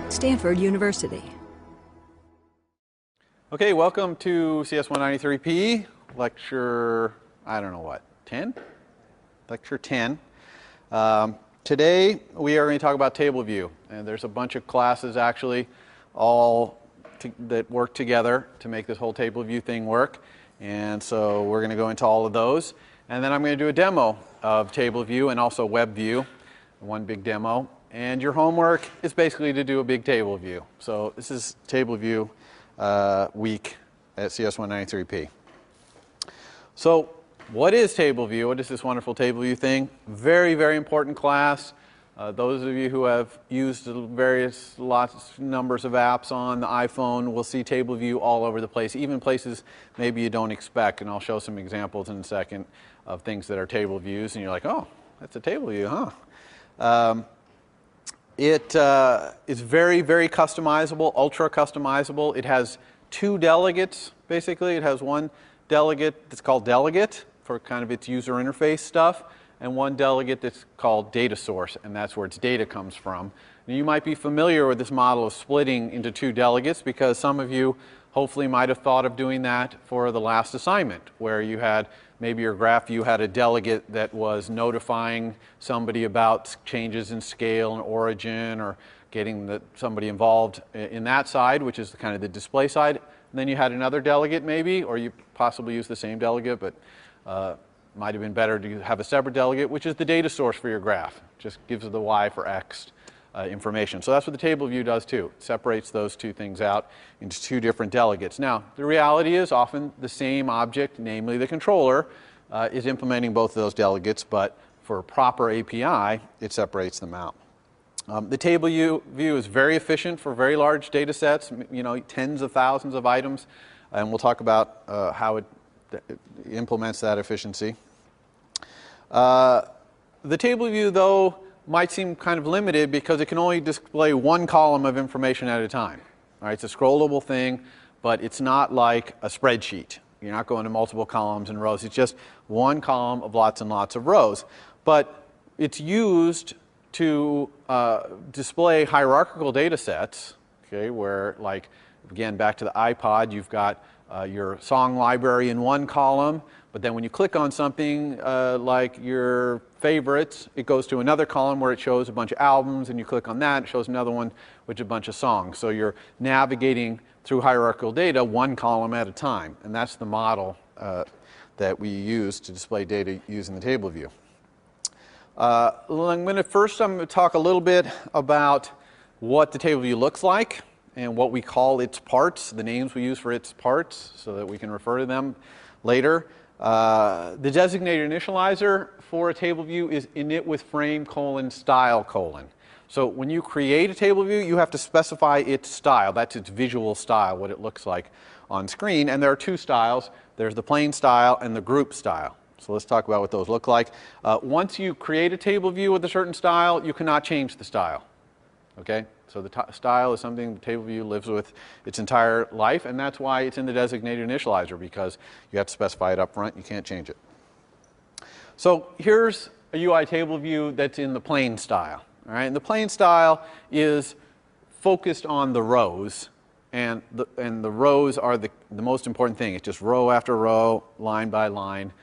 Stanford University. Okay, welcome to CS 193P, lecture, I don't know what, 10? Lecture 10. Today we are going to talk about table view, and there's a bunch of classes actually that work together to make this whole table view thing work, and so we're going to go into all of those, and then I'm going to do a demo of table view and also web view, one big demo, and your homework is basically to do a big table view. So this is table view week at CS 193P. So what is table view? What is this wonderful table view thing? Very, very important class. Those of you who have used numbers of apps on the iPhone will see table view all over the place, even places maybe you don't expect. And I'll show some examples in a second of things that are table views, and you're like, oh, that's a table view, huh? It is very, very customizable, ultra customizable. It has two delegates, basically. It has one delegate that's called delegate for kind of its user interface stuff, and one delegate that's called data source, and that's where its data comes from. And you might be familiar with this model of splitting into two delegates because some of you hopefully might have thought of doing that for the last assignment, where you had maybe your graph view had a delegate that was notifying somebody about changes in scale and origin, or getting somebody involved in that side, which is kind of the display side. And then you had another delegate maybe, or you possibly use the same delegate, but might have been better to have a separate delegate, which is the data source for your graph. Just gives the Y for X information. So that's what the table view does too. It separates those two things out into two different delegates. Now, the reality is often the same object, namely the controller, is implementing both of those delegates, but for a proper API, it separates them out. The table view is very efficient for very large data sets, tens of thousands of items, and we'll talk about how it implements that efficiency. The table view, though, might seem kind of limited because it can only display one column of information at a time. All right, it's a scrollable thing, but it's not like a spreadsheet. You're not going to multiple columns and rows. It's just one column of lots and lots of rows. But it's used to display hierarchical data sets, okay, where, like, again, back to the iPod, you've got your song library in one column, but then when you click on something like your favorites, it goes to another column where it shows a bunch of albums, and you click on that, it shows another one which is a bunch of songs. So you're navigating through hierarchical data one column at a time, and that's the model that we use to display data using the table view. I'm going to talk a little bit about what the table view looks like and what we call its parts, the names we use for its parts, so that we can refer to them later. The designated initializer for a table view is init with frame : style : So when you create a table view, you have to specify its style. That's its visual style, what it looks like on screen. And there are two styles. There's the plain style and the group style. So let's talk about what those look like. Once you create a table view with a certain style, you cannot change the style. Okay? So the style is something the table view lives with its entire life, and that's why it's in the designated initializer, because you have to specify it up front. You can't change it. So here's a UI table view that's in the plain style. All right? And the plain style is focused on the rows, and the rows are the most important thing. It's just row after row, line by line,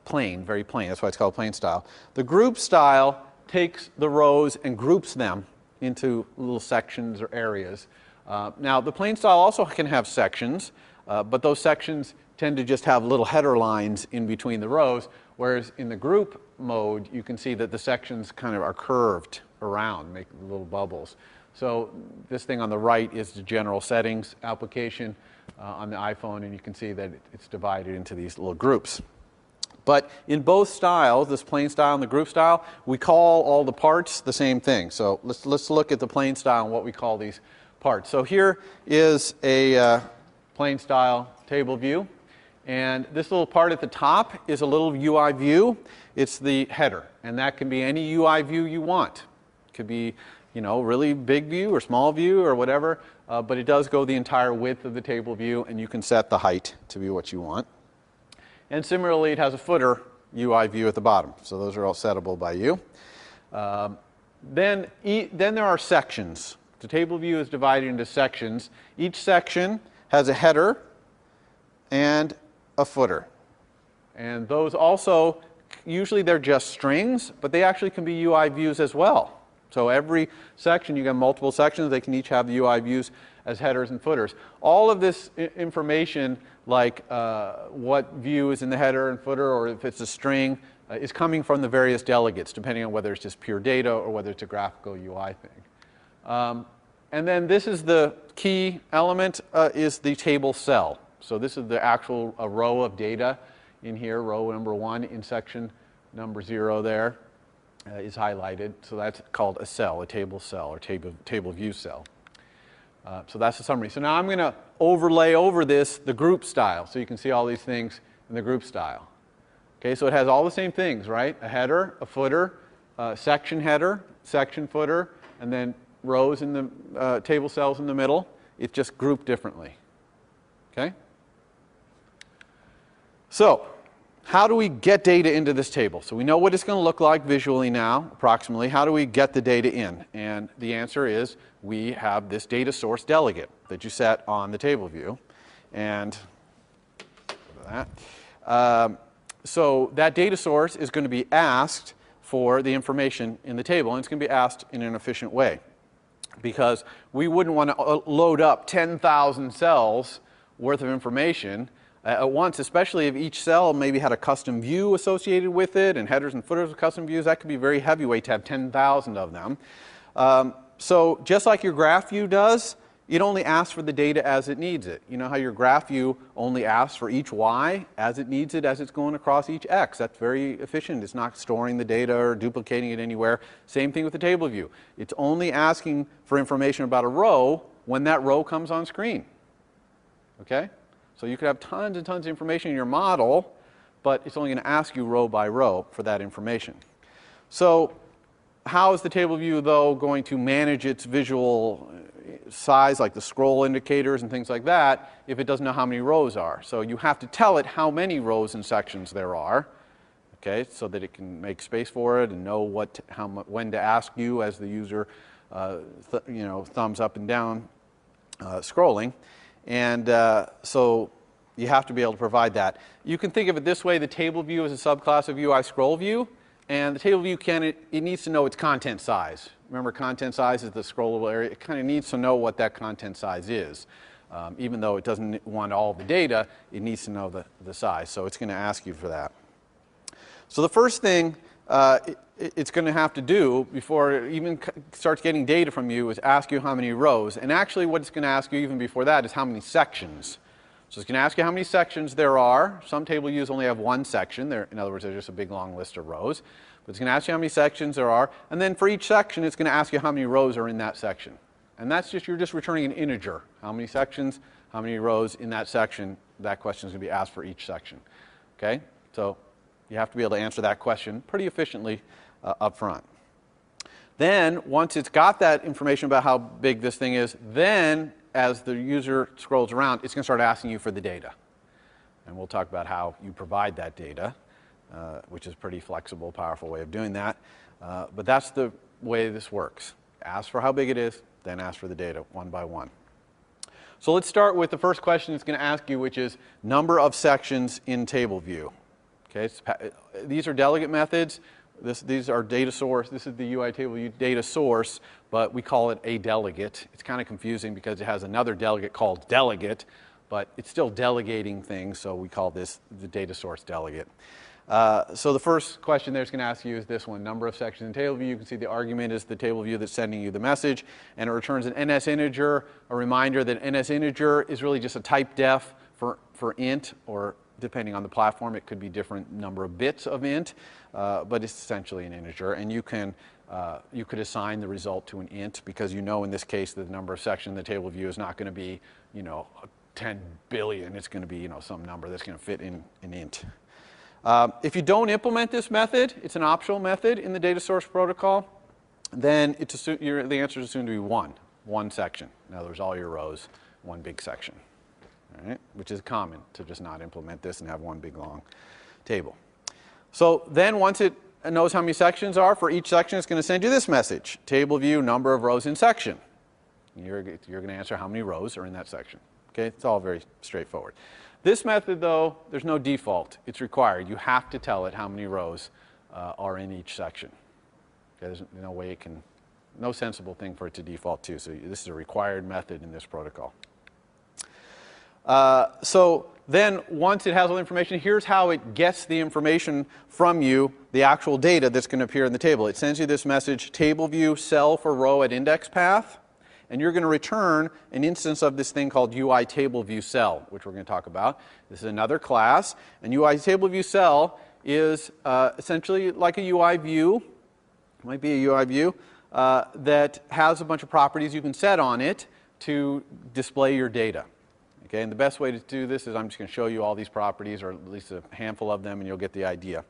plain, very plain. That's why it's called plain style. The group style takes the rows and groups them into little sections or areas. Now, the plain style also can have sections, but those sections tend to just have little header lines in between the rows, whereas in the group mode, you can see that the sections kind of are curved around, make little bubbles. So this thing on the right is the general settings application on the iPhone, and you can see that it's divided into these little groups. But in both styles, this plain style and the group style, we call all the parts the same thing. So let's look at the plain style and what we call these parts. So here is a plain style table view. And this little part at the top is a little UI view. It's the header. And that can be any UI view you want. It could be, really big view or small view or whatever. But it does go the entire width of the table view, and you can set the height to be what you want. And similarly, it has a footer UI view at the bottom. So those are all settable by you. Then there are sections. The table view is divided into sections. Each section has a header and a footer. And those also, usually they're just strings, but they actually can be UI views as well. So every section, you get multiple sections, they can each have the UI views as headers and footers. All of this information, like what view is in the header and footer, or if it's a string, is coming from the various delegates, depending on whether it's just pure data or whether it's a graphical UI thing. And then this is the key element, is the table cell. So this is the actual row of data in here, row number 1 in section number 0 there. Is highlighted, so that's called a cell, a table cell, or table view cell. So that's the summary. So now I'm going to overlay over this the group style, so you can see all these things in the group style. Okay, so it has all the same things, right? A header, a footer, section header, section footer, and then rows in the table cells in the middle. It's just grouped differently. Okay? So how do we get data into this table? So we know what it's going to look like visually now, approximately. How do we get the data in? And the answer is we have this data source delegate that you set on the table view. And so that data source is going to be asked for the information in the table, and it's going to be asked in an efficient way. Because we wouldn't want to load up 10,000 cells worth of information at once, especially if each cell maybe had a custom view associated with it, and headers and footers with custom views. That could be very heavyweight to have 10,000 of them. So just like your graph view does, it only asks for the data as it needs it. You know how your graph view only asks for each y as it needs it, as it's going across each x. That's very efficient. It's not storing the data or duplicating it anywhere. Same thing with the table view. It's only asking for information about a row when that row comes on screen. Okay? So you could have tons and tons of information in your model, but it's only going to ask you row by row for that information. So how is the table view, though, going to manage its visual size, like the scroll indicators and things like that, if it doesn't know how many rows are? So you have to tell it how many rows and sections there are, okay, so that it can make space for it and know when to ask you as the user, thumbs up and down scrolling. And so you have to be able to provide that. You can think of it this way: the table view is a subclass of UI scroll view, and the table view it needs to know its content size. Remember, content size is the scrollable area. It kind of needs to know what that content size is. Even though it doesn't want all the data, it needs to know the size. So it's going to ask you for that. So the first thing it's going to have to do before it even starts getting data from you is ask you how many rows. And actually what it's going to ask you even before that is how many sections. So it's going to ask you how many sections there are. Some table views only have one section. In other words, they're just a big long list of rows. But it's going to ask you how many sections there are. And then for each section, it's going to ask you how many rows are in that section. And that's you're just returning an integer. How many sections, how many rows in that section? That question is going to be asked for each section. Okay? So you have to be able to answer that question pretty efficiently up front. Then, once it's got that information about how big this thing is, then as the user scrolls around, it's going to start asking you for the data. And we'll talk about how you provide that data, which is a pretty flexible, powerful way of doing that. But that's the way this works. Ask for how big it is, then ask for the data one by one. So let's start with the first question it's going to ask you, which is number of sections in table view. Okay, these are delegate methods. These are data source. This is the UI table view data source, but we call it a delegate. It's kind of confusing because it has another delegate called delegate, but it's still delegating things, so we call this the data source delegate. So the first question there it's going to ask you is this one: number of sections in table view. You can see the argument is the table view that's sending you the message, and it returns an NS integer. A reminder that NS integer is really just a type def for int, or depending on the platform, it could be different number of bits of int, but it's essentially an integer. And you could assign the result to an int, because you know in this case the number of sections in the table view is not going to be 10 billion. It's going to be some number that's going to fit in an int. If you don't implement this method, it's an optional method in the data source protocol, then the answer is assumed to be one section. In other words, all your rows, one big section. All right? Which is common to just not implement this and have one big long table. So then once it knows how many sections are, for each section it's going to send you this message: table view, number of rows in section. You're going to answer how many rows are in that section. Okay, it's all very straightforward. This method, though, there's no default. It's required. You have to tell it how many rows are in each section. Okay, there's no way it can, no sensible thing for it to default to. So this is a required method in this protocol. So then once it has all the information, here's how it gets the information from you, the actual data that's going to appear in the table. It sends you this message, table view cell for row at index path, and you're going to return an instance of this thing called UI table view cell, which we're going to talk about. This is another class, and UI table view cell is essentially like a UI view. It might be a UI view that has a bunch of properties you can set on it to display your data. Okay, and the best way to do this is I'm just going to show you all these properties, or at least a handful of them, and you'll get the idea.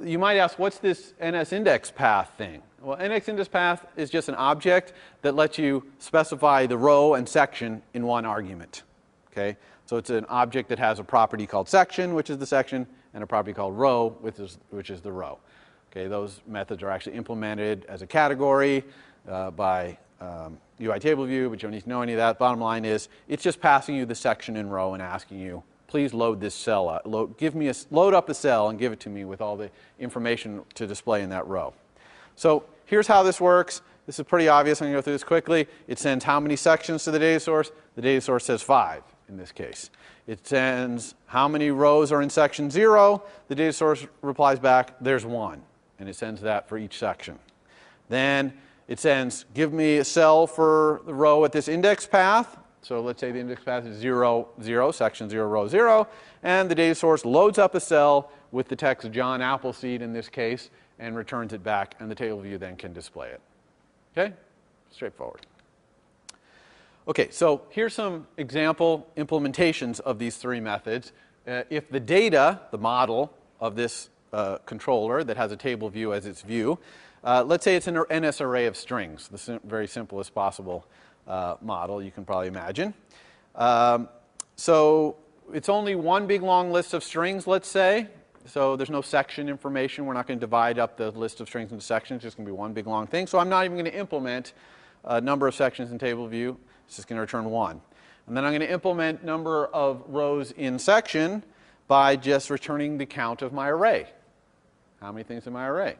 You might ask, what's this NS index path thing? Well, NS index path is just an object that lets you specify the row and section in one argument. Okay, so it's an object that has a property called section, which is the section, and a property called row, which is the row. Okay, those methods are actually implemented as a category by UI table view, but you don't need to know any of that. Bottom line is, it's just passing you the section and row and asking you, please load this cell, load up a cell and give it to me with all the information to display in that row. So here's how this works. This is pretty obvious. I'm going to go through this quickly. It sends how many sections to the data source? The data source says 5 in this case. It sends how many rows are in section 0. The data source replies back, there's 1. And it sends that for each section. Then it sends, give me a cell for the row at this index path. So let's say the index path is 0, 0, section 0, row 0. And the data source loads up a cell with the text John Appleseed in this case and returns it back. And the table view then can display it. Okay? Straightforward. Okay, so here's some example implementations of these three methods. If the data, the model of this controller that has a table view as its view, let's say it's an NS array of strings, the very simplest possible model you can probably imagine. So it's only one big long list of strings, let's say. So there's no section information. We're not going to divide up the list of strings into sections. It's just going to be one big long thing. So I'm not even going to implement a number of sections in table view. It's just going to return 1. And then I'm going to implement number of rows in section by just returning the count of my array. How many things in my array?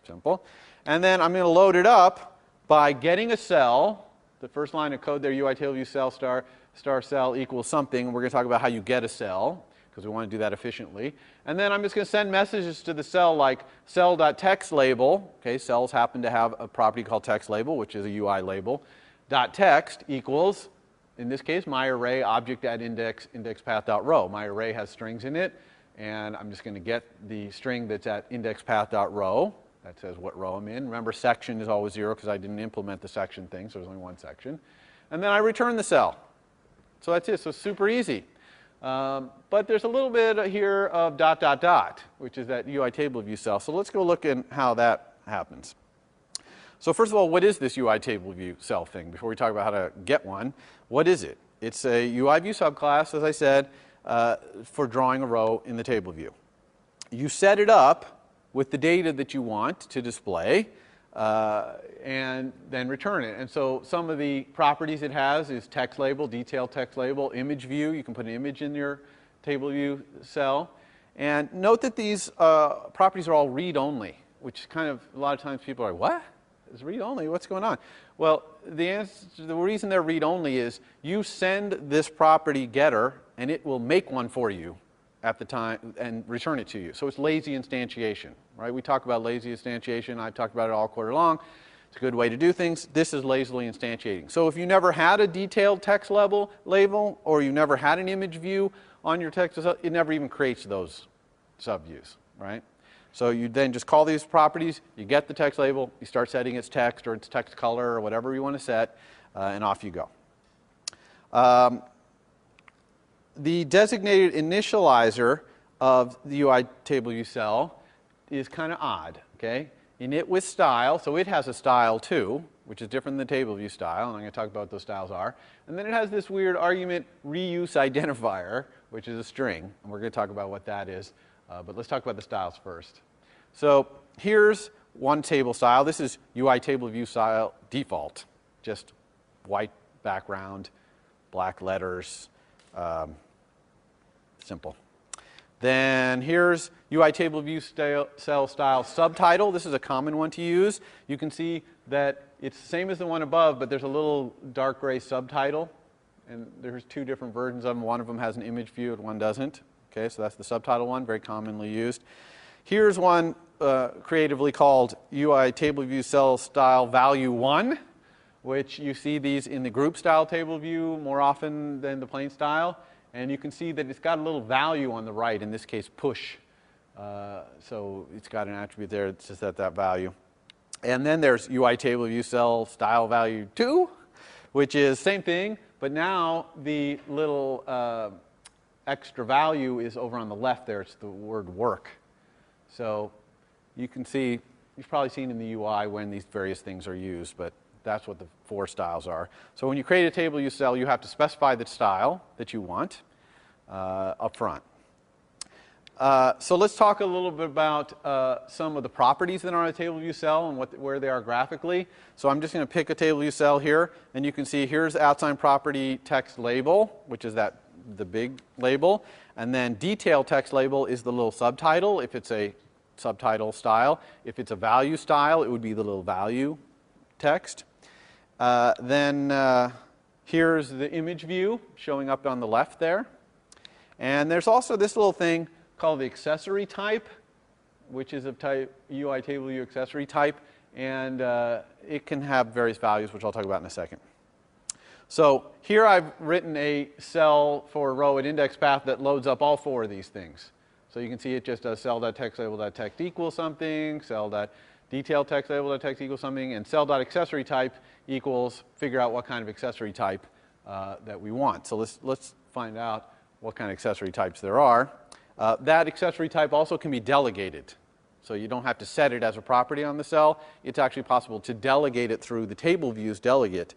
Simple. And then I'm going to load it up by getting a cell. The first line of code there, UI table view cell star cell equals something. We're going to talk about how you get a cell, because we want to do that efficiently. And then I'm just going to send messages to the cell like cell.textLabel. Okay, cells happen to have a property called textLabel, which is a UI label. .text equals, in this case, my array object at index path.row. My array has strings in it, and I'm just going to get the string that's at index path.row. That says what row I'm in. Remember, section is always 0 because I didn't implement the section thing, so there's only one section. And then I return the cell. So that's it. So it's super easy. But there's a little bit here of ... which is that UI table view cell. So let's go look at how that happens. So first of all, what is this UI table view cell thing? Before we talk about how to get one, what is it? It's a UI view subclass, as I said, for drawing a row in the table view. You set it up with the data that you want to display, and then return it. And so some of the properties it has is text label, detailed text label, image view. You can put an image in your table view cell. And note that these properties are all read-only, which kind of, a lot of times people are like, what? It's read-only? What's going on? Well, the reason they're read-only is you send this property getter, and it will make one for you at the time and return it to you. So it's lazy instantiation, right? We talk about lazy instantiation. I've talked about it all quarter long. It's a good way to do things. This is lazily instantiating. So if you never had a detailed text label, or you never had an image view on your text, it never even creates those subviews, right? So you then just call these properties, you get the text label, you start setting its text or its text color or whatever you want to set, and off you go. The designated initializer of the UI table view cell is kind of odd, okay? Init with style, so it has a style too, which is different than the table view style, and I'm going to talk about what those styles are. And then it has this weird argument reuse identifier, which is a string, and we're going to talk about what that is. But let's talk about the styles first. So here's one table style. This is UI table view style default, just white background, black letters, simple. Then here's UI table view cell style subtitle. This is a common one to use. You can see that it's the same as the one above, but there's a little dark gray subtitle. And there's two different versions of them. One of them has an image view and one doesn't. Okay, so that's the subtitle one, very commonly used. Here's one creatively called UI table view cell style value 1, which you see these in the group style table view more often than the plain style. And you can see that it's got a little value on the right, in this case push. So it's got an attribute there that says that value. And then there's UI table view cell style value 2, which is same thing, but now the little extra value is over on the left there. It's the word work. So you can see, you've probably seen in the UI when these various things are used, but that's what the 4 styles are. So when you create a table view cell, you have to specify the style that you want up front. So let's talk a little bit about some of the properties that are on a table view cell and where they are graphically. So I'm just going to pick a table view cell here, and you can see here's @sign property text label, which is the big label, and then detail text label is the little subtitle if it's a subtitle style. If it's a value style, it would be the little value text. Then here's the image view showing up on the left there. And there's also this little thing called the accessory type, which is of type UI table view accessory type, and it can have various values, which I'll talk about in a second. So here I've written a cell for row at index path that loads up all 4 of these things. So you can see it just does cell.textLabel.text equals something, cell.detail text label.text equals something, and cell.accessory type equals figure out what kind of accessory type that we want. So let's find out what kind of accessory types there are. That accessory type also can be delegated. So you don't have to set it as a property on the cell. It's actually possible to delegate it through the table views delegate.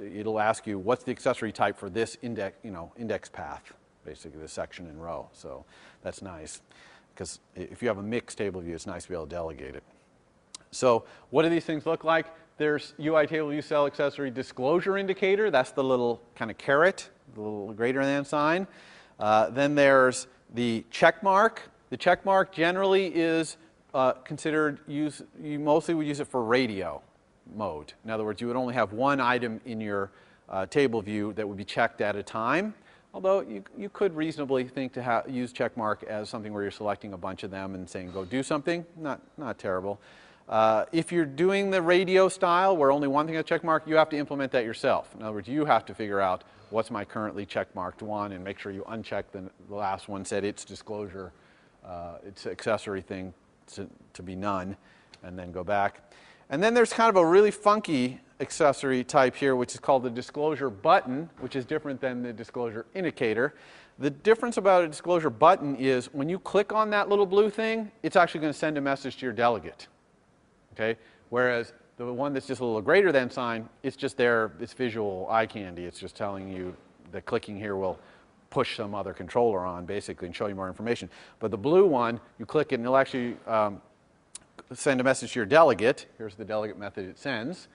It'll ask you what's the accessory type for this index path, basically the section and row. So that's nice, because if you have a mixed table view, it's nice to be able to delegate it. So what do these things look like? There's UI table view cell accessory disclosure indicator. That's the little kind of caret, the little greater than sign. Then there's the check mark. The check mark generally is considered you mostly would use it for radio mode. In other words, you would only have one item in your table view that would be checked at a time. Although you could reasonably think to use check mark as something where you're selecting a bunch of them and saying go do something. Not terrible. If you're doing the radio style where only one thing has check mark, you have to implement that yourself. In other words, you have to figure out what's my currently check marked one and make sure you uncheck the last one said its disclosure, its accessory thing to be none, and then go back. And then there's kind of a really funky accessory type here, which is called the disclosure button, which is different than the disclosure indicator. The difference about a disclosure button is when you click on that little blue thing, it's actually going to send a message to your delegate. Okay? Whereas the one that's just a little greater than sign, it's just there, it's visual eye candy. It's just telling you that clicking here will push some other controller on, basically, and show you more information. But the blue one, you click it and it'll actually send a message to your delegate. Here's the delegate method it sends.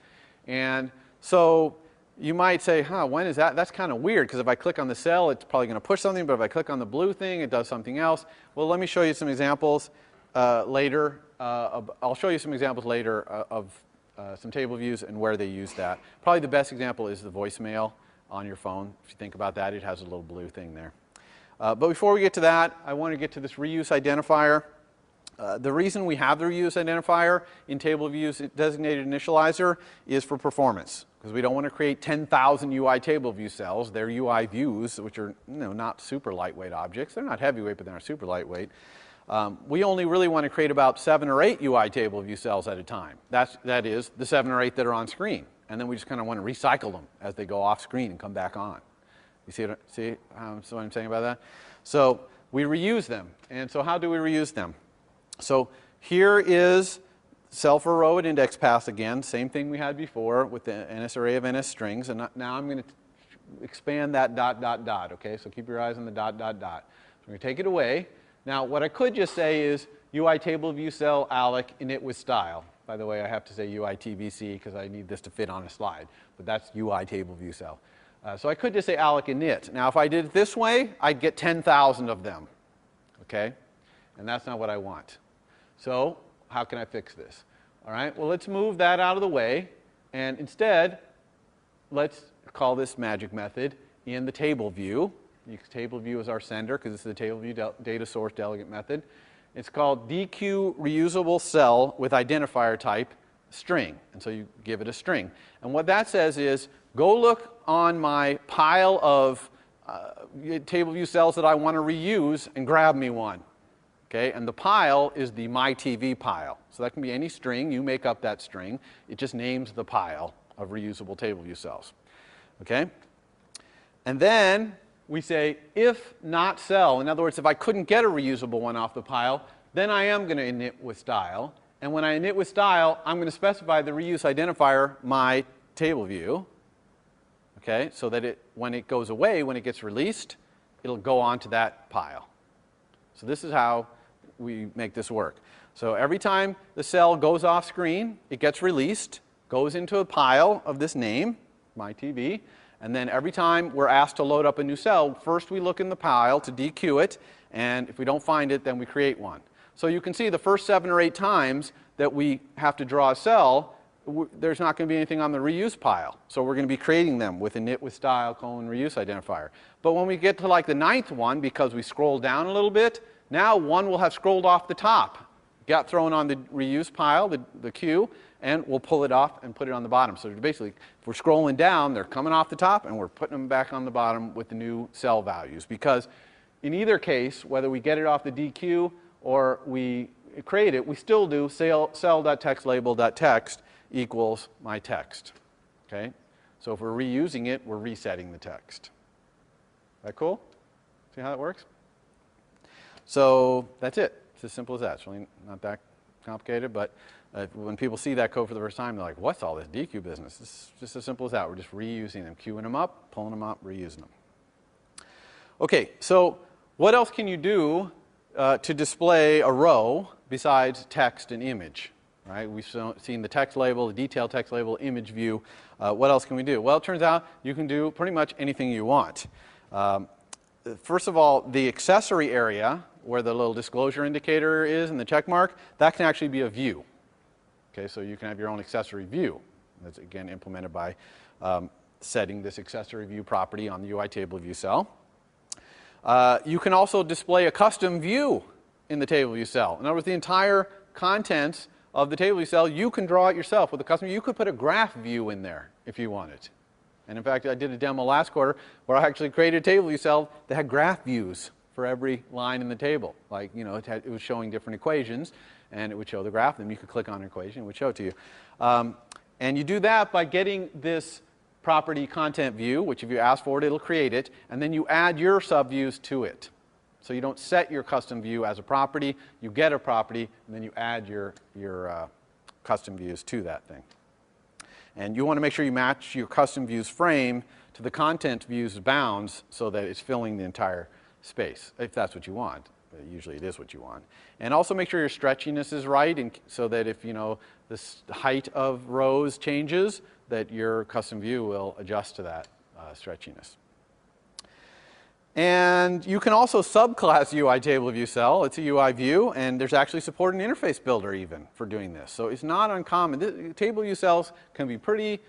And so you might say, when is that? That's kind of weird, because if I click on the cell, it's probably going to push something, but if I click on the blue thing, it does something else. Well, let me show you some examples later. I'll show you some examples later of some table views and where they use that. Probably the best example is the voicemail on your phone. If you think about that, it has a little blue thing there. But before we get to that, I want to get to this reuse identifier. The reason we have the reuse identifier in table views designated initializer is for performance, because we don't want to create 10,000 UI table view cells. They're UI views, which are not super lightweight objects. They're not heavyweight, but they're not super lightweight. We only really want to create about 7 or 8 UI table view cells at a time. That is the 7 or 8 that are on screen. And then we just kind of want to recycle them as they go off screen and come back on. You see what I'm saying about that? So we reuse them. And so how do we reuse them? So here is cell for row at index path again, same thing we had before with the NS array of NS strings. And now I'm going to expand that ... Okay, so keep your eyes on the ... So I'm going to take it away. Now, what I could just say is UI table view cell alloc init with style. By the way, I have to say UI TBC because I need this to fit on a slide, but that's UI table view cell. So I could just say alloc init. Now, if I did it this way, I'd get 10,000 of them, okay? And that's not what I want. So how can I fix this? All right, well, let's move that out of the way, and instead, let's call this magic method in the table view. Table view is our sender because it's the table view data source delegate method. It's called DQ reusable cell with identifier type string. And so you give it a string. And what that says is, go look on my pile of table view cells that I want to reuse and grab me one. Okay? And the pile is the myTV pile. So that can be any string. You make up that string. It just names the pile of reusable table view cells. Okay? And then we say if not cell. In other words, if I couldn't get a reusable one off the pile, then I am going to init with style. And when I init with style, I'm going to specify the reuse identifier my table view. Okay, so that when it goes away, when it gets released, it'll go onto that pile. So this is how we make this work. So every time the cell goes off screen, it gets released, goes into a pile of this name, myTV. And then every time we're asked to load up a new cell, first we look in the pile to DQ it, and if we don't find it, then we create one. So you can see the first 7 or 8 times that we have to draw a cell, there's not going to be anything on the reuse pile. So we're going to be creating them with init with style : reuse identifier. But when we get to like the 9th one, because we scroll down a little bit, now one will have scrolled off the top, got thrown on the reuse pile, the queue, and we'll pull it off and put it on the bottom. So basically, if we're scrolling down, they're coming off the top, and we're putting them back on the bottom with the new cell values. Because in either case, whether we get it off the DQ or we create it, we still do cell.textLabel.text equals my text. Okay? So if we're reusing it, we're resetting the text. Is that cool? See how that works? So that's it. It's as simple as that. It's really not that complicated, but when people see that code for the first time, they're like, what's all this DQ business? It's just as simple as that. We're just reusing them, queuing them up, pulling them up, reusing them. Okay, so what else can you do to display a row besides text and image? Right? We've seen the text label, the detailed text label, image view. What else can we do? Well, it turns out you can do pretty much anything you want. First of all, the accessory area, where the little disclosure indicator is and the check mark, that can actually be a view. Okay, so you can have your own accessory view. That's, again, implemented by setting this accessory view property on the UI table view cell. You can also display a custom view in the table view cell. In other words, the entire contents of the table view cell, you can draw it yourself with a custom view. You could put a graph view in there if you wanted. And in fact, I did a demo last quarter where I actually created a table view cell that had graph views for every line in the table. Like, you know, it was showing different equations, and it would show the graph. Then you could click on an equation, it would show it to you. And you do that by getting this property content view, which if you ask for it, it'll create it, and then you add your subviews to it. So you don't set your custom view as a property, you get a property, and then you add your custom views to that thing. And you want to make sure you match your custom views frame to the content view's bounds so that it's filling the entire space, if that's what you want. But usually it is what you want. And also make sure your stretchiness is right, and so that if, you know, the height of rows changes, that your custom view will adjust to that stretchiness. And you can also subclass UI table view cell. It's a UI view, and there's actually support in Interface Builder even for doing this. So it's not uncommon. Table view cells can be pretty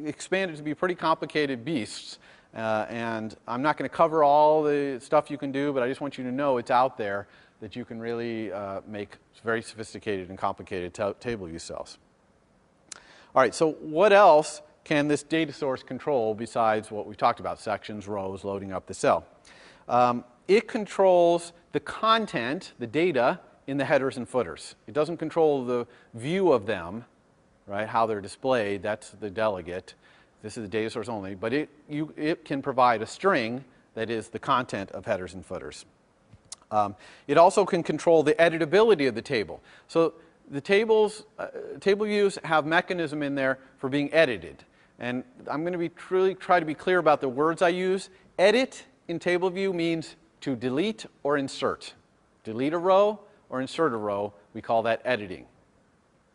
expanded to be pretty complicated beasts. And I'm not going to cover all the stuff you can do, but I just want you to know it's out there, that you can really make very sophisticated and complicated table view cells. All right, so what else can this data source control besides what we've talked about, sections, rows, loading up the cell? It controls the content, the data, in the headers and footers. It doesn't control the view of them, right, how they're displayed. That's the delegate. This is the data source only, but it can provide a string that is the content of headers and footers. It also can control the editability of the table. So the table views have mechanism in there for being edited. And I'm going to try to be clear about the words I use. Edit in table view means to delete or insert. Delete a row or insert a row, we call that editing.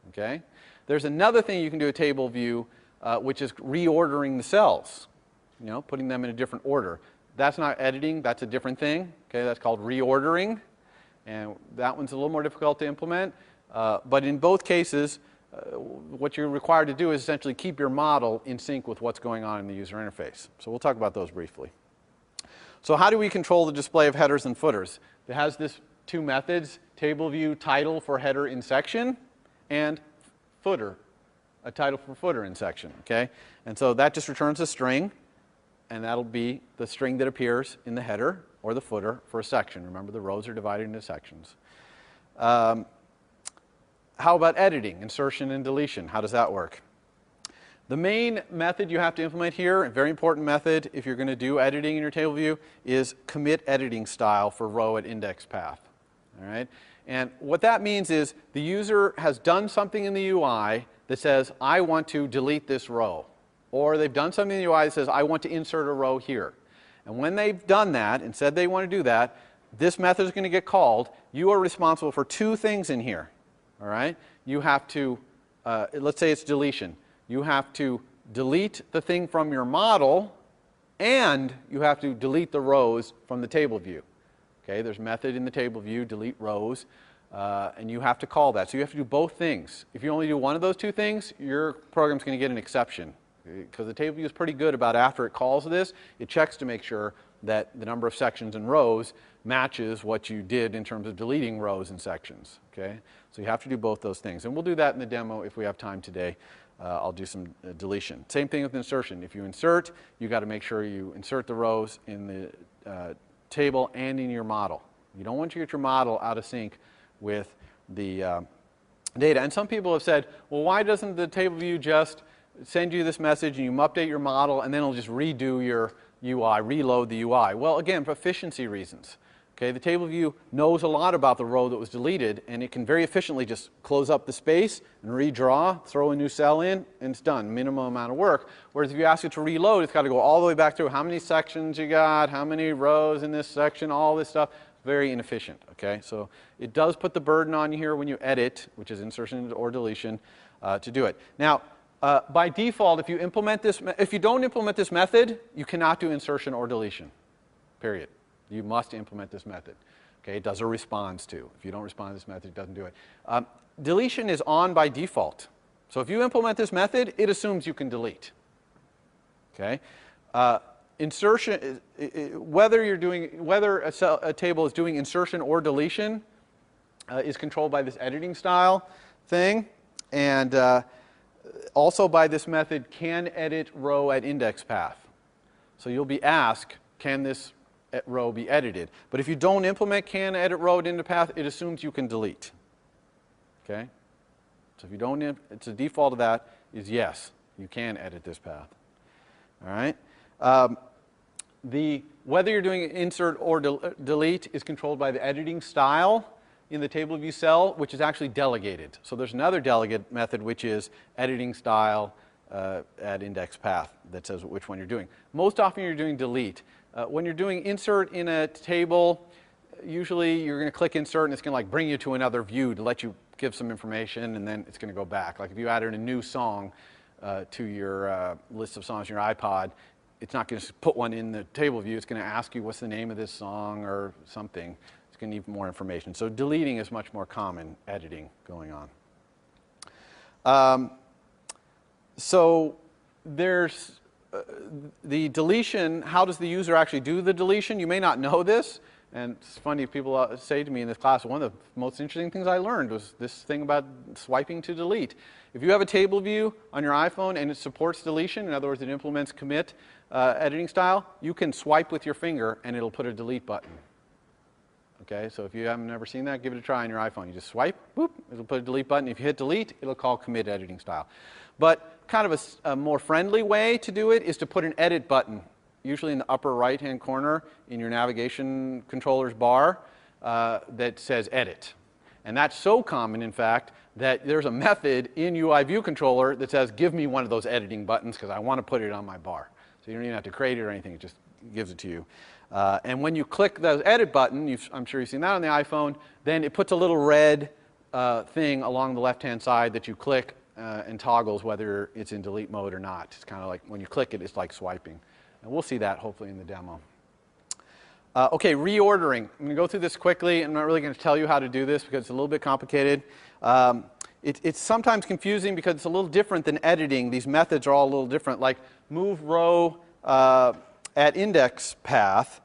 Okay? There's another thing you can do with table view, which is reordering the cells, putting them in a different order. That's not editing, that's a different thing. Okay, that's called reordering, and that one's a little more difficult to implement. But in both cases, what you're required to do is essentially keep your model in sync with what's going on in the user interface. So we'll talk about those briefly. So how do we control the display of headers and footers? It has this two methods, table view title for header in section, and footer, a title for footer in section. Okay? And so that just returns a string, and that'll be the string that appears in the header or the footer for a section. Remember, the rows are divided into sections. How about editing, insertion and deletion? How does that work? The main method you have to implement here, a very important method if you're going to do editing in your table view, is commit editing style for row at index path. All right? And what that means is the user has done something in the UI that says, I want to delete this row. Or they've done something in the UI that says, I want to insert a row here. And when they've done that and said they want to do that, this method is going to get called. You are responsible for two things in here. All right? You have to, let's say it's deletion. You have to delete the thing from your model, and you have to delete the rows from the table view. Okay? There's a method in the table view, delete rows, and you have to call that. So you have to do both things. If you only do one of those two things, your program's going to get an exception. Because the table view is pretty good about after it calls this, it checks to make sure that the number of sections and rows matches what you did in terms of deleting rows and sections. Okay? So you have to do both those things. And we'll do that in the demo if we have time today. I'll do some deletion. Same thing with insertion. If you insert, you've got to make sure you insert the rows in the table and in your model. You don't want to get your model out of sync with the data. And some people have said, well, why doesn't the table view just send you this message and you update your model and then it'll just redo your UI, reload the UI? Well, again, for efficiency reasons. Okay, the table view knows a lot about the row that was deleted, and it can very efficiently just close up the space and redraw, throw a new cell in, and it's done. Minimum amount of work. Whereas if you ask it to reload, it's got to go all the way back through how many sections you got, how many rows in this section, all this stuff. Very inefficient. Okay, so it does put the burden on you here when you edit, which is insertion or deletion, to do it. Now, by default, if you don't implement this method, you cannot do insertion or deletion. Period. You must implement this method. Okay, it does a response to. If you don't respond to this method, it doesn't do it. Deletion is on by default. So if you implement this method, it assumes you can delete. Okay, insertion, whether a table is doing insertion or deletion, is controlled by this editing style thing, and also by this method can edit row at index path. So you'll be asked, can this row be edited? But if you don't implement can edit row at index path, it assumes you can delete. Okay? So if you don't, it's a default of that is yes, you can edit this path. All right? Whether you're doing insert or delete is controlled by the editing style in the table view cell, which is actually delegated. So there's another delegate method, which is editing style at index path that says which one you're doing. Most often you're doing delete. When you're doing insert in a table, usually you're going to click insert and it's going to bring you to another view to let you give some information, and then it's going to go back. Like if you added a new song to your list of songs in your iPod, it's not going to put one in the table view. It's going to ask you what's the name of this song or something. It's going to need more information. So deleting is much more common editing going on. So there's the deletion. How does the user actually do the deletion? You may not know this. And it's funny, people say to me in this class, one of the most interesting things I learned was this thing about swiping to delete. If you have a table view on your iPhone and it supports deletion, in other words, it implements commit editing style, you can swipe with your finger and it'll put a delete button. Okay, so if you haven't never seen that, give it a try on your iPhone. You just swipe, boop, it'll put a delete button. If you hit delete, it'll call commit editing style. But kind of a more friendly way to do it is to put an edit button, usually in the upper right-hand corner in your navigation controller's bar, that says edit. And that's so common, in fact, that there's a method in UI View Controller that says, give me one of those editing buttons because I want to put it on my bar. So you don't even have to create it or anything, it just gives it to you. And when you click the edit button, I'm sure you've seen that on the iPhone, then it puts a little red thing along the left-hand side that you click and toggles whether it's in delete mode or not. It's kind of like when you click it, it's like swiping. And we'll see that hopefully in the demo. Okay, reordering. I'm going to go through this quickly. I'm not really going to tell you how to do this because it's a little bit complicated. It's sometimes confusing because it's a little different than editing. These methods are all a little different, like move row at index path.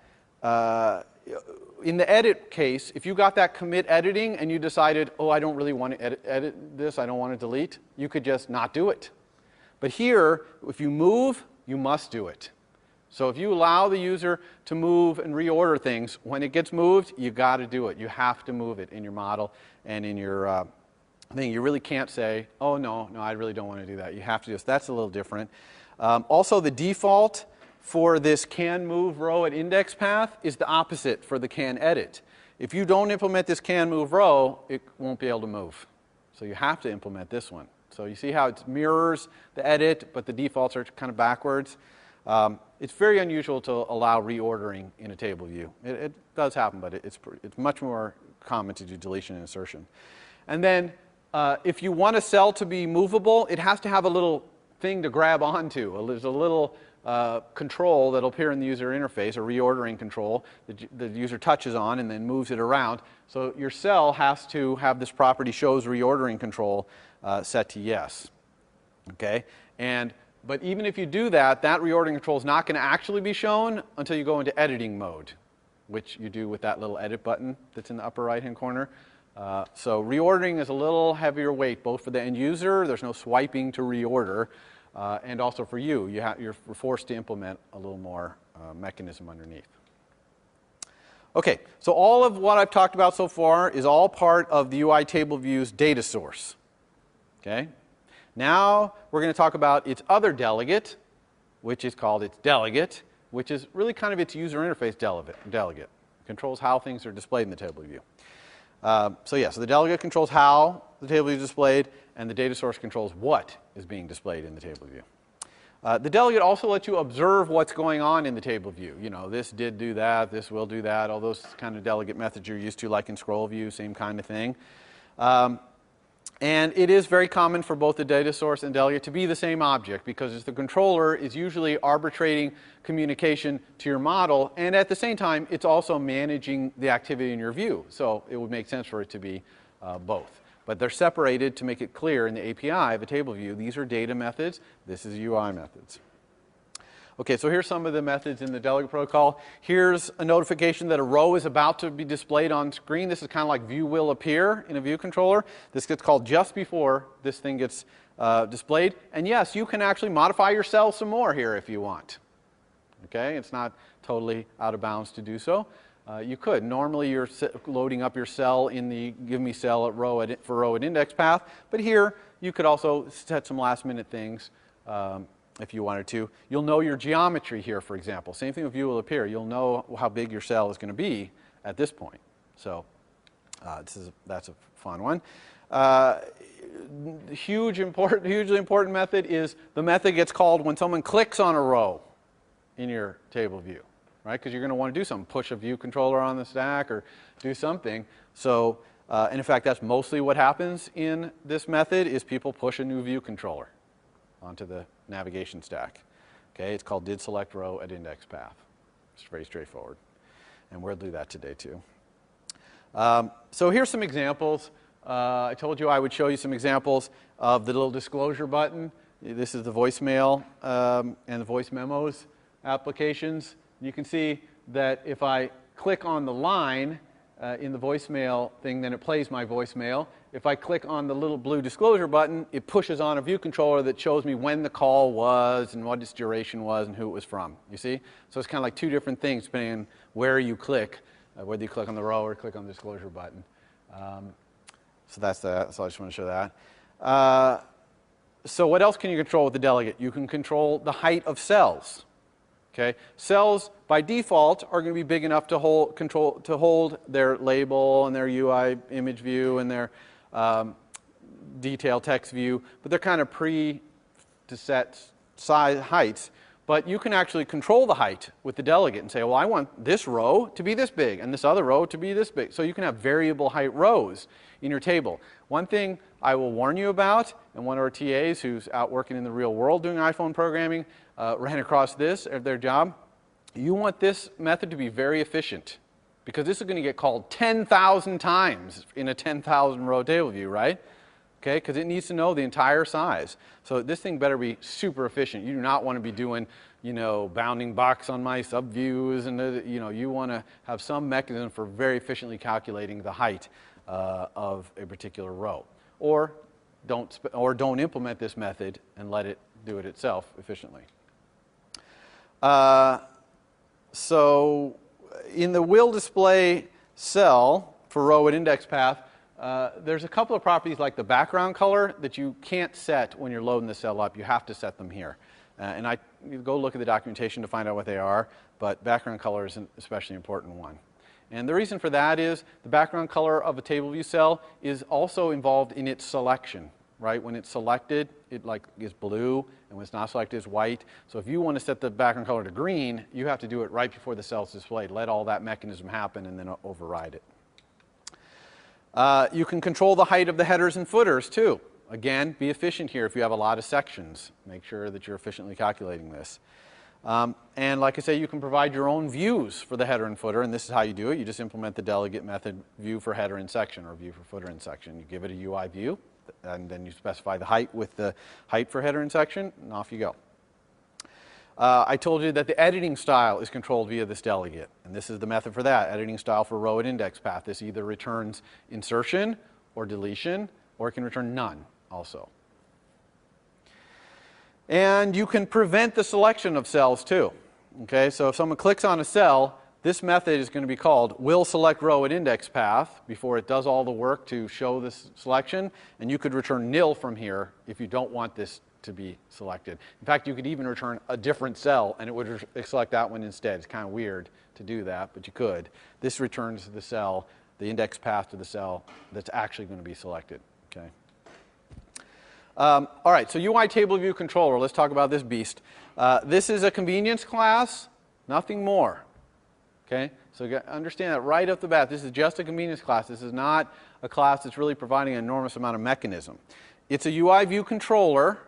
In the edit case, if you got that commit editing and you decided, oh, I don't really want to edit this, I don't want to delete, you could just not do it. But here, if you move, you must do it. So if you allow the user to move and reorder things, when it gets moved, you got to do it. You have to move it in your model and in your thing. You really can't say, oh, no, I really don't want to do that. You have to just, that's a little different. Also, the default for this can move row at index path is the opposite for the can edit. If you don't implement this can move row, it won't be able to move. So you have to implement this one. So you see how it mirrors the edit, but the defaults are kind of backwards. It's very unusual to allow reordering in a table view. It does happen, but it's much more common to do deletion and insertion. And then if you want a cell to be movable, it has to have a little thing to grab onto. There's a little control that will appear in the user interface, a reordering control that the user touches on and then moves it around. So your cell has to have this property shows reordering control set to yes. Okay? But even if you do that, that reordering control is not going to actually be shown until you go into editing mode, which you do with that little edit button that's in the upper right-hand corner. So reordering is a little heavier weight, both for the end user, there's no swiping to reorder, and also for you. You're forced to implement a little more mechanism underneath. Okay, so all of what I've talked about so far is all part of the UI table view's data source. Okay? Now we're going to talk about its other delegate, which is called its delegate, which is really kind of its user interface delegate. It controls how things are displayed in the table view. So the delegate controls how the table view is displayed, and the data source controls what is being displayed in the table view. The delegate also lets you observe what's going on in the table view. You know, this did do that, this will do that, all those kind of delegate methods you're used to, like in scroll view, same kind of thing. And it is very common for both the data source and delegate to be the same object because the controller is usually arbitrating communication to your model, and at the same time, it's also managing the activity in your view. So it would make sense for it to be both. But they're separated to make it clear in the API of a table view. These are data methods. This is UI methods. Okay, so here's some of the methods in the delegate protocol. Here's a notification that a row is about to be displayed on screen. This is kind of like view will appear in a view controller. This gets called just before this thing gets displayed. And yes, you can actually modify your cell some more here if you want. Okay, it's not totally out of bounds to do so. You could. Normally you're loading up your cell in the give me cell at for row at index path. But here you could also set some last minute things. If you wanted to. You'll know your geometry here, for example. Same thing with view will appear. You'll know how big your cell is going to be at this point. So that's a fun one. Hugely important method is the method gets called when someone clicks on a row in your table view, right? Because you're going to want to do something, push a view controller on the stack or do something. So, and in fact, that's mostly what happens in this method is people push a new view controller onto the navigation stack. Okay, it's called did select row at index path. It's very straightforward. And we'll do that today too. So here's some examples. I told you I would show you some examples of the little disclosure button. This is the voicemail and the voice memos applications. You can see that if I click on the line in the voicemail thing, then it plays my voicemail. If I click on the little blue disclosure button, it pushes on a view controller that shows me when the call was and what its duration was and who it was from. You see? So it's kind of like two different things depending on where you click, whether you click on the row or click on the disclosure button. So that's that. So I just want to show that. So what else can you control with the delegate? You can control the height of cells. Okay? Cells, by default, are going to be big enough to hold their label and their UI image view and their detail text view, but they're kind of to set size heights. But you can actually control the height with the delegate and say, well, I want this row to be this big and this other row to be this big. So you can have variable height rows in your table. One thing I will warn you about, and one of our TAs who's out working in the real world doing iPhone programming ran across this at their job. You want this method to be very efficient, because this is going to get called 10,000 times in a 10,000 row table view, right? Okay, because it needs to know the entire size. So this thing better be super efficient. You do not want to be doing, you know, bounding box on my subviews, and you know, you want to have some mechanism for very efficiently calculating the height of a particular row. Or don't implement this method and let it do it itself efficiently. So in the will display cell for row and index path, there's a couple of properties like the background color that you can't set when you're loading the cell up. You have to set them here. And you go look at the documentation to find out what they are, but background color is an especially important one. And the reason for that is the background color of a table view cell is also involved in its selection, right? When it's selected, it is blue, and when it's not selected, it's white. So if you want to set the background color to green, you have to do it right before the cell is displayed. Let all that mechanism happen and then override it. You can control the height of the headers and footers too. Again, be efficient here if you have a lot of sections. Make sure that you're efficiently calculating this. And like I say, you can provide your own views for the header and footer, and this is how you do it. You just implement the delegate method view for header and section, or view for footer and section. You give it a UI view, and then you specify the height with the height for header and section, and off you go. I told you that the editing style is controlled via this delegate, and this is the method for that, editing style for row and index path. This either returns insertion or deletion, or it can return none also. And you can prevent the selection of cells too. Okay, so if someone clicks on a cell, this method is going to be called will select row and index path before it does all the work to show this selection, and you could return nil from here if you don't want this to be selected. In fact, you could even return a different cell and it would select that one instead. It's kind of weird to do that, but you could. This returns the cell, the index path to the cell that's actually going to be selected. Okay. All right, so UI table view controller. Let's talk about this beast. This is a convenience class, nothing more. Okay, so you understand that right off the bat. This is just a convenience class. This is not a class that's really providing an enormous amount of mechanism. It's a UI view controller.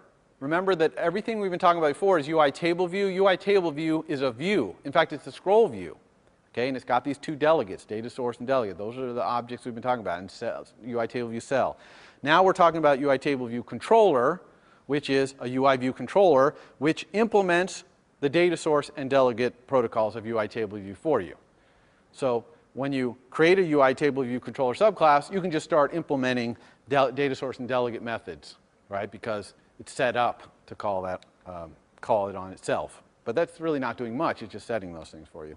Remember that everything we've been talking about before is UI table view. UI table view is a view. In fact, it's a scroll view. Okay, and it's got these two delegates, data source and delegate. Those are the objects we've been talking about in cells, UI table view cell. Now we're talking about UI table view controller, which is a UI view controller, which implements the data source and delegate protocols of UI table view for you. So when you create a UI table view controller subclass, you can just start implementing data source and delegate methods, right? Because it's set up to call it on itself. But that's really not doing much. It's just setting those things for you.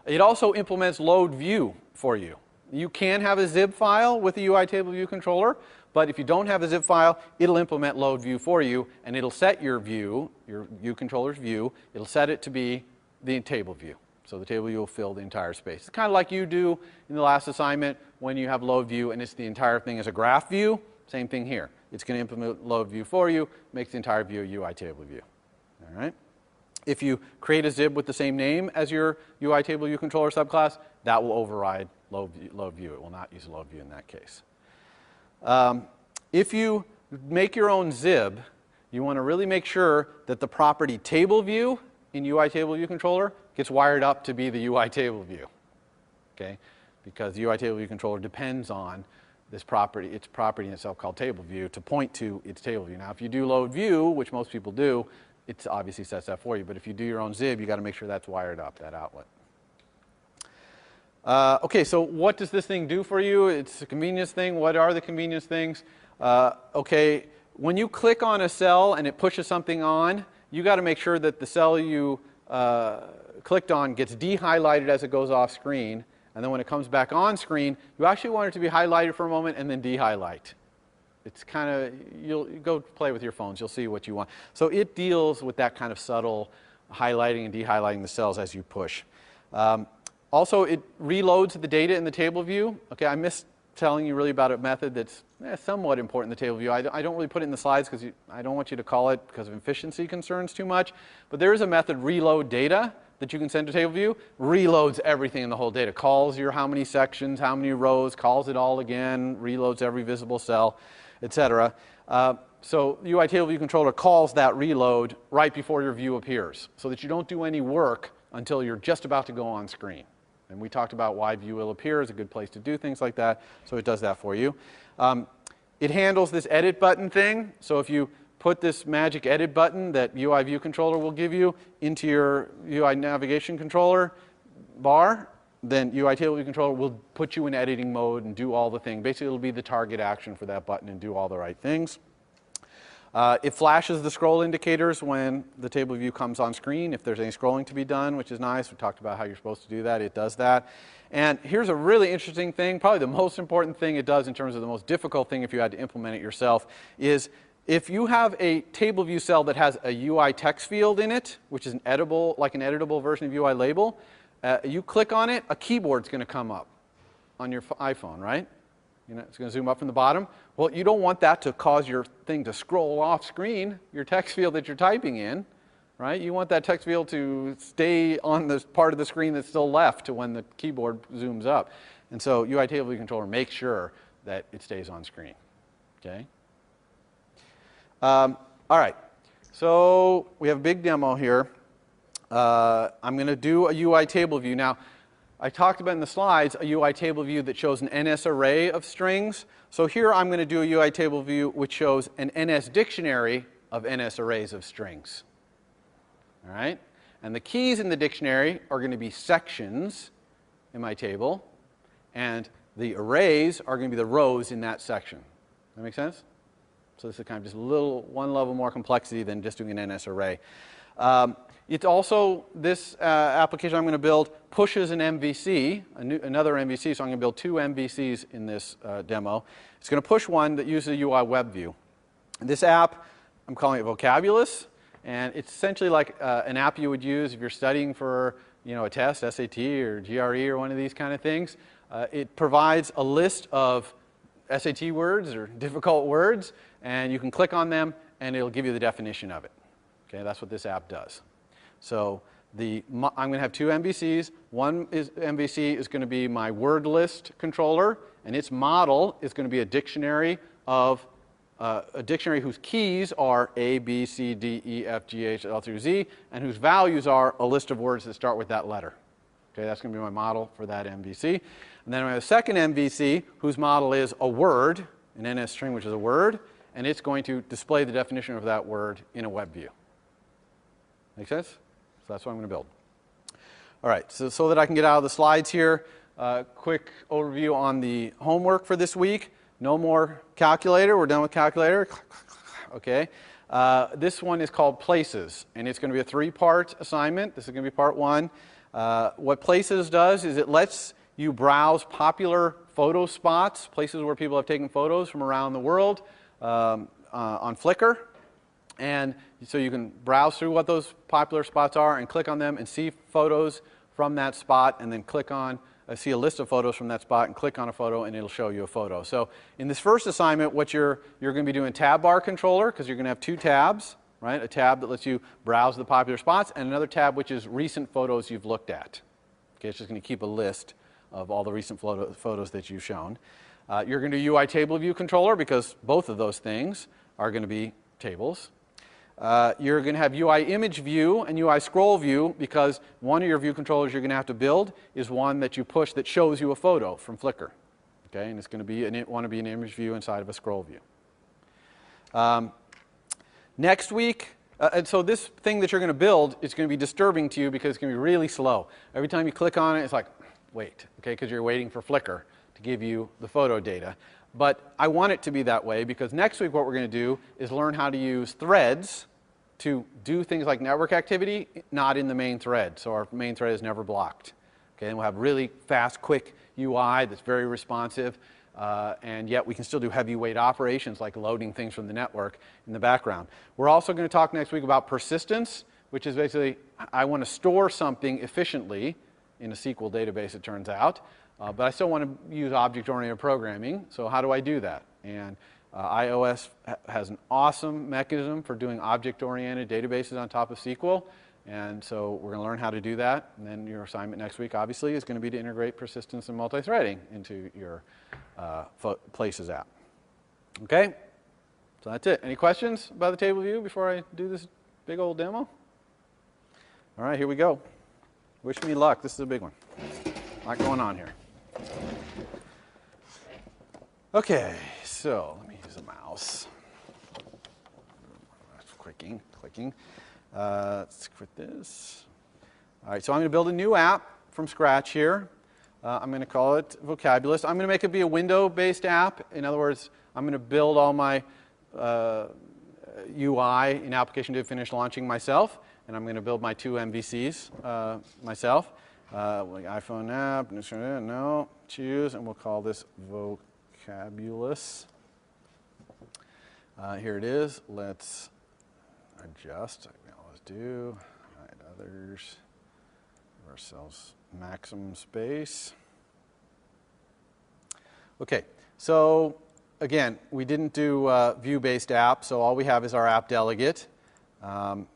It also implements load view for you. You can have a zip file with the UI table view controller, but if you don't have a zip file, it'll implement load view for you, and it'll set your view, your view controller's view, it'll set it to be the table view. So the table view will fill the entire space. It's kind of like you do in the last assignment when you have load view and it's the entire thing as a graph view. Same thing here. It's going to implement load view for you, makes the entire view a UI table view. All right? If you create a zib with the same name as your UI table view controller subclass, that will override load view. It will not use load view in that case. If you make your own zib, you want to really make sure that the property table view in UI table view controller gets wired up to be the UI table view. Okay? Because the UI table view controller depends on this property, its property in itself called table view, to point to its table view. Now, if you do load view, which most people do, it obviously sets that for you. But if you do your own zib, you got to make sure that's wired up, that outlet. Okay, so what does this thing do for you? It's a convenience thing. What are the convenience things? Okay, when you click on a cell and it pushes something on, you got to make sure that the cell you clicked on gets de-highlighted as it goes off screen. And then when it comes back on screen, you actually want it to be highlighted for a moment and then de-highlight. It's kind of, you'll go play with your phones, you'll see what you want. So it deals with that kind of subtle highlighting and de-highlighting the cells as you push. Also, it reloads the data in the table view. Okay, I missed telling you really about a method that's somewhat important in the table view. I don't really put it in the slides because I don't want you to call it because of efficiency concerns too much. But there is a method, reload data, that you can send to table view. Reloads everything in the whole data. Calls your how many sections, how many rows, calls it all again, reloads every visible cell, etc. So UI table view controller calls that reload right before your view appears so that you don't do any work until you're just about to go on screen. And we talked about why view will appear is a good place to do things like that, so it does that for you. It handles this edit button thing, so if you put this magic edit button that UI view controller will give you into your UI navigation controller bar, then UI table view controller will put you in editing mode and do all the things. Basically, it'll be the target action for that button and do all the right things. It flashes the scroll indicators when the table view comes on screen, if there's any scrolling to be done, which is nice. We talked about how you're supposed to do that. It does that. And here's a really interesting thing, probably the most important thing it does in terms of the most difficult thing if you had to implement it yourself, is if you have a table view cell that has a UI text field in it, which is an editable, like an editable version of UI label, you click on it, a keyboard's going to come up on your iPhone, right? You know, it's going to zoom up from the bottom. Well, you don't want that to cause your thing to scroll off screen, your text field that you're typing in, right? You want that text field to stay on the part of the screen that's still left to when the keyboard zooms up. And so UI table view controller makes sure that it stays on screen, okay? All right, so we have a big demo here. I'm going to do a UI table view. Now, I talked about in the slides a UI table view that shows an NS array of strings. So here I'm going to do a UI table view which shows an NS dictionary of NS arrays of strings. All right? And the keys in the dictionary are going to be sections in my table, and the arrays are going to be the rows in that section. That make sense? So this is kind of just a little, one level more complexity than just doing an NS array. It's also, this application I'm going to build pushes an MVC, another MVC, so I'm going to build two MVCs in this demo. It's going to push one that uses a UI web view. This app, I'm calling it Vocabulous, and it's essentially like an app you would use if you're studying for, you know, a test, SAT or GRE or one of these kind of things. It provides a list of SAT words or difficult words, and you can click on them and it'll give you the definition of it. Okay, that's what this app does. So I'm going to have two MVCs. One MVC is going to be my word list controller, and its model is going to be a dictionary whose keys are A, B, C, D, E, F, G, H, L through Z, and whose values are a list of words that start with that letter. Okay, that's going to be my model for that MVC. And then I have a second MVC whose model is a word, an NS string, which is a word, and it's going to display the definition of that word in a web view. Make sense? So that's what I'm going to build. All right, so that I can get out of the slides here, quick overview on the homework for this week. No more calculator. We're done with calculator. Okay. This one is called Places, and it's going to be a three-part assignment. This is going to be part one. What Places does is it lets you browse popular photo spots, places where people have taken photos from around the world on Flickr. And so you can browse through what those popular spots are and click on them and see photos from that spot, and then click on, see a list of photos from that spot and click on a photo and it'll show you a photo. So in this first assignment, what you're going to be doing tab bar controller, because you're going to have two tabs, right? A tab that lets you browse the popular spots, and another tab which is recent photos you've looked at. Okay, it's just going to keep a list of all the recent photos that you've shown. You're going to do UI table view controller, because both of those things are going to be tables. You're going to have UI image view and UI scroll view, because one of your view controllers you're going to have to build is one that you push that shows you a photo from Flickr. Okay, and it's going to be want to be an image view inside of a scroll view. Next week, and so this thing that you're going to build is going to be disturbing to you because it's going to be really slow. Every time you click on it, it's like, wait, okay, because you're waiting for Flickr to give you the photo data. But I want it to be that way, because next week what we're going to do is learn how to use threads to do things like network activity, not in the main thread. So our main thread is never blocked. Okay, and we'll have really fast, quick UI that's very responsive, and yet we can still do heavyweight operations like loading things from the network in the background. We're also going to talk next week about persistence, which is basically I want to store something efficiently in a SQL database, it turns out. but I still want to use object-oriented programming. So how do I do that? And iOS has an awesome mechanism for doing object-oriented databases on top of SQL. And so we're going to learn how to do that. And then your assignment next week, obviously, is going to be to integrate persistence and multi-threading into your Places app. Okay? So that's it. Any questions about the table view before I do this big old demo? All right, here we go. Wish me luck. This is a big one. A lot going on here. Okay, so let me use a mouse. Clicking. Let's quit this. All right, so I'm going to build a new app from scratch here. I'm going to call it Vocabulist. I'm going to make it be a window-based app. In other words, I'm going to build all my UI in application to finish launching myself, and I'm going to build my 2 MVCs myself. Like iPhone app, no, choose, and we'll call this Vocabulous. Here it is. Let's adjust. We always do. Hide others. Give ourselves maximum space. Okay, so again, we didn't do view-based app, so all we have is our app delegate, and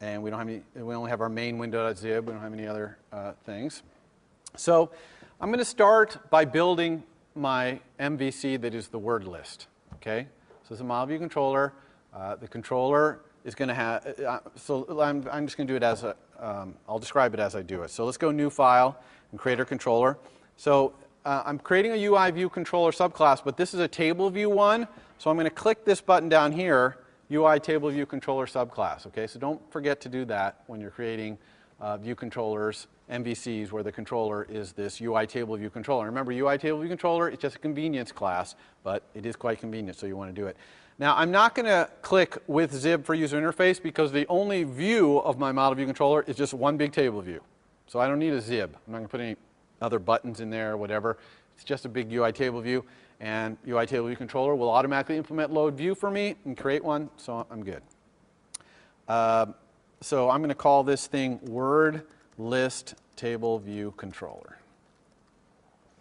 we don't have any. We only have our main window.zib. We don't have any other things. So I'm going to start by building my MVC that is the word list. Okay, so it's a model view controller. The controller is going to have. So I'm just going to do it as a. I'll describe it as I do it. So let's go new file and create our controller. So I'm creating a UI view controller subclass, but this is a table view one. So I'm going to click this button down here, UI table view controller subclass. Okay, so don't forget to do that when you're creating view controllers, MVCs, where the controller is this UI table view controller. Remember, UI table view controller, it's just a convenience class, but it is quite convenient, so you want to do it. Now, I'm not going to click with zib for user interface because the only view of my model view controller is just one big table view. So I don't need a zib. I'm not going to put any other buttons in there or whatever. It's just a big UI table view, and UI table view controller will automatically implement load view for me and create one, so I'm good. So I'm going to call this thing word list table view controller.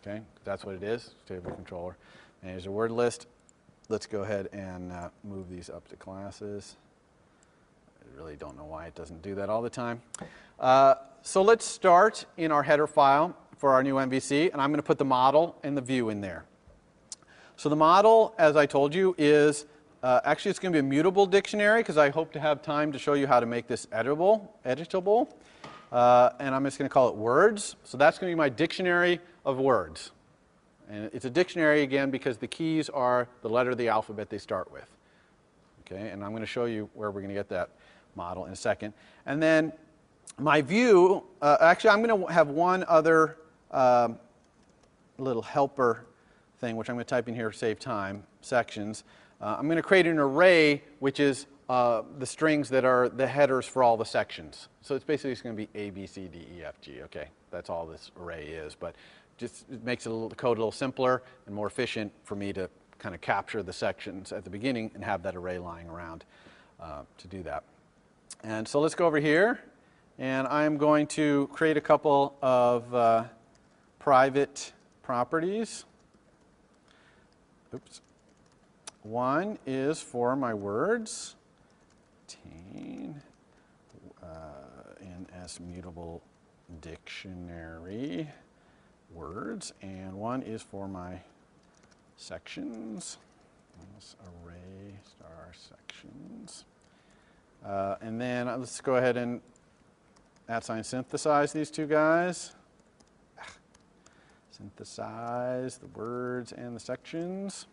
Okay, that's what it is, table controller. And here's a word list. Let's go ahead and move these up to classes. I really don't know why it doesn't do that all the time. So let's start in our header file for our new MVC, and I'm going to put the model and the view in there. So the model, as I told you, is actually it's going to be a mutable dictionary because I hope to have time to show you how to make this editable. And I'm just going to call it words. So that's going to be my dictionary of words. And it's a dictionary, again, because the keys are the letter of the alphabet they start with. Okay, and I'm going to show you where we're going to get that model in a second. And then my view, actually, I'm going to have one other little helper thing, which I'm going to type in here to save time, sections. I'm going to create an array, which is the strings that are the headers for all the sections. So it's basically going to be A, B, C, D, E, F, G. Okay, that's all this array is. But just it makes the code a little simpler and more efficient for me to kind of capture the sections at the beginning and have that array lying around to do that. And so let's go over here, and I'm going to create a couple of private properties. Oops. One is for my words, NS mutable dictionary words, and one is for my sections, array star sections. And then let's go ahead and synthesize these two guys. Synthesize the words and the sections.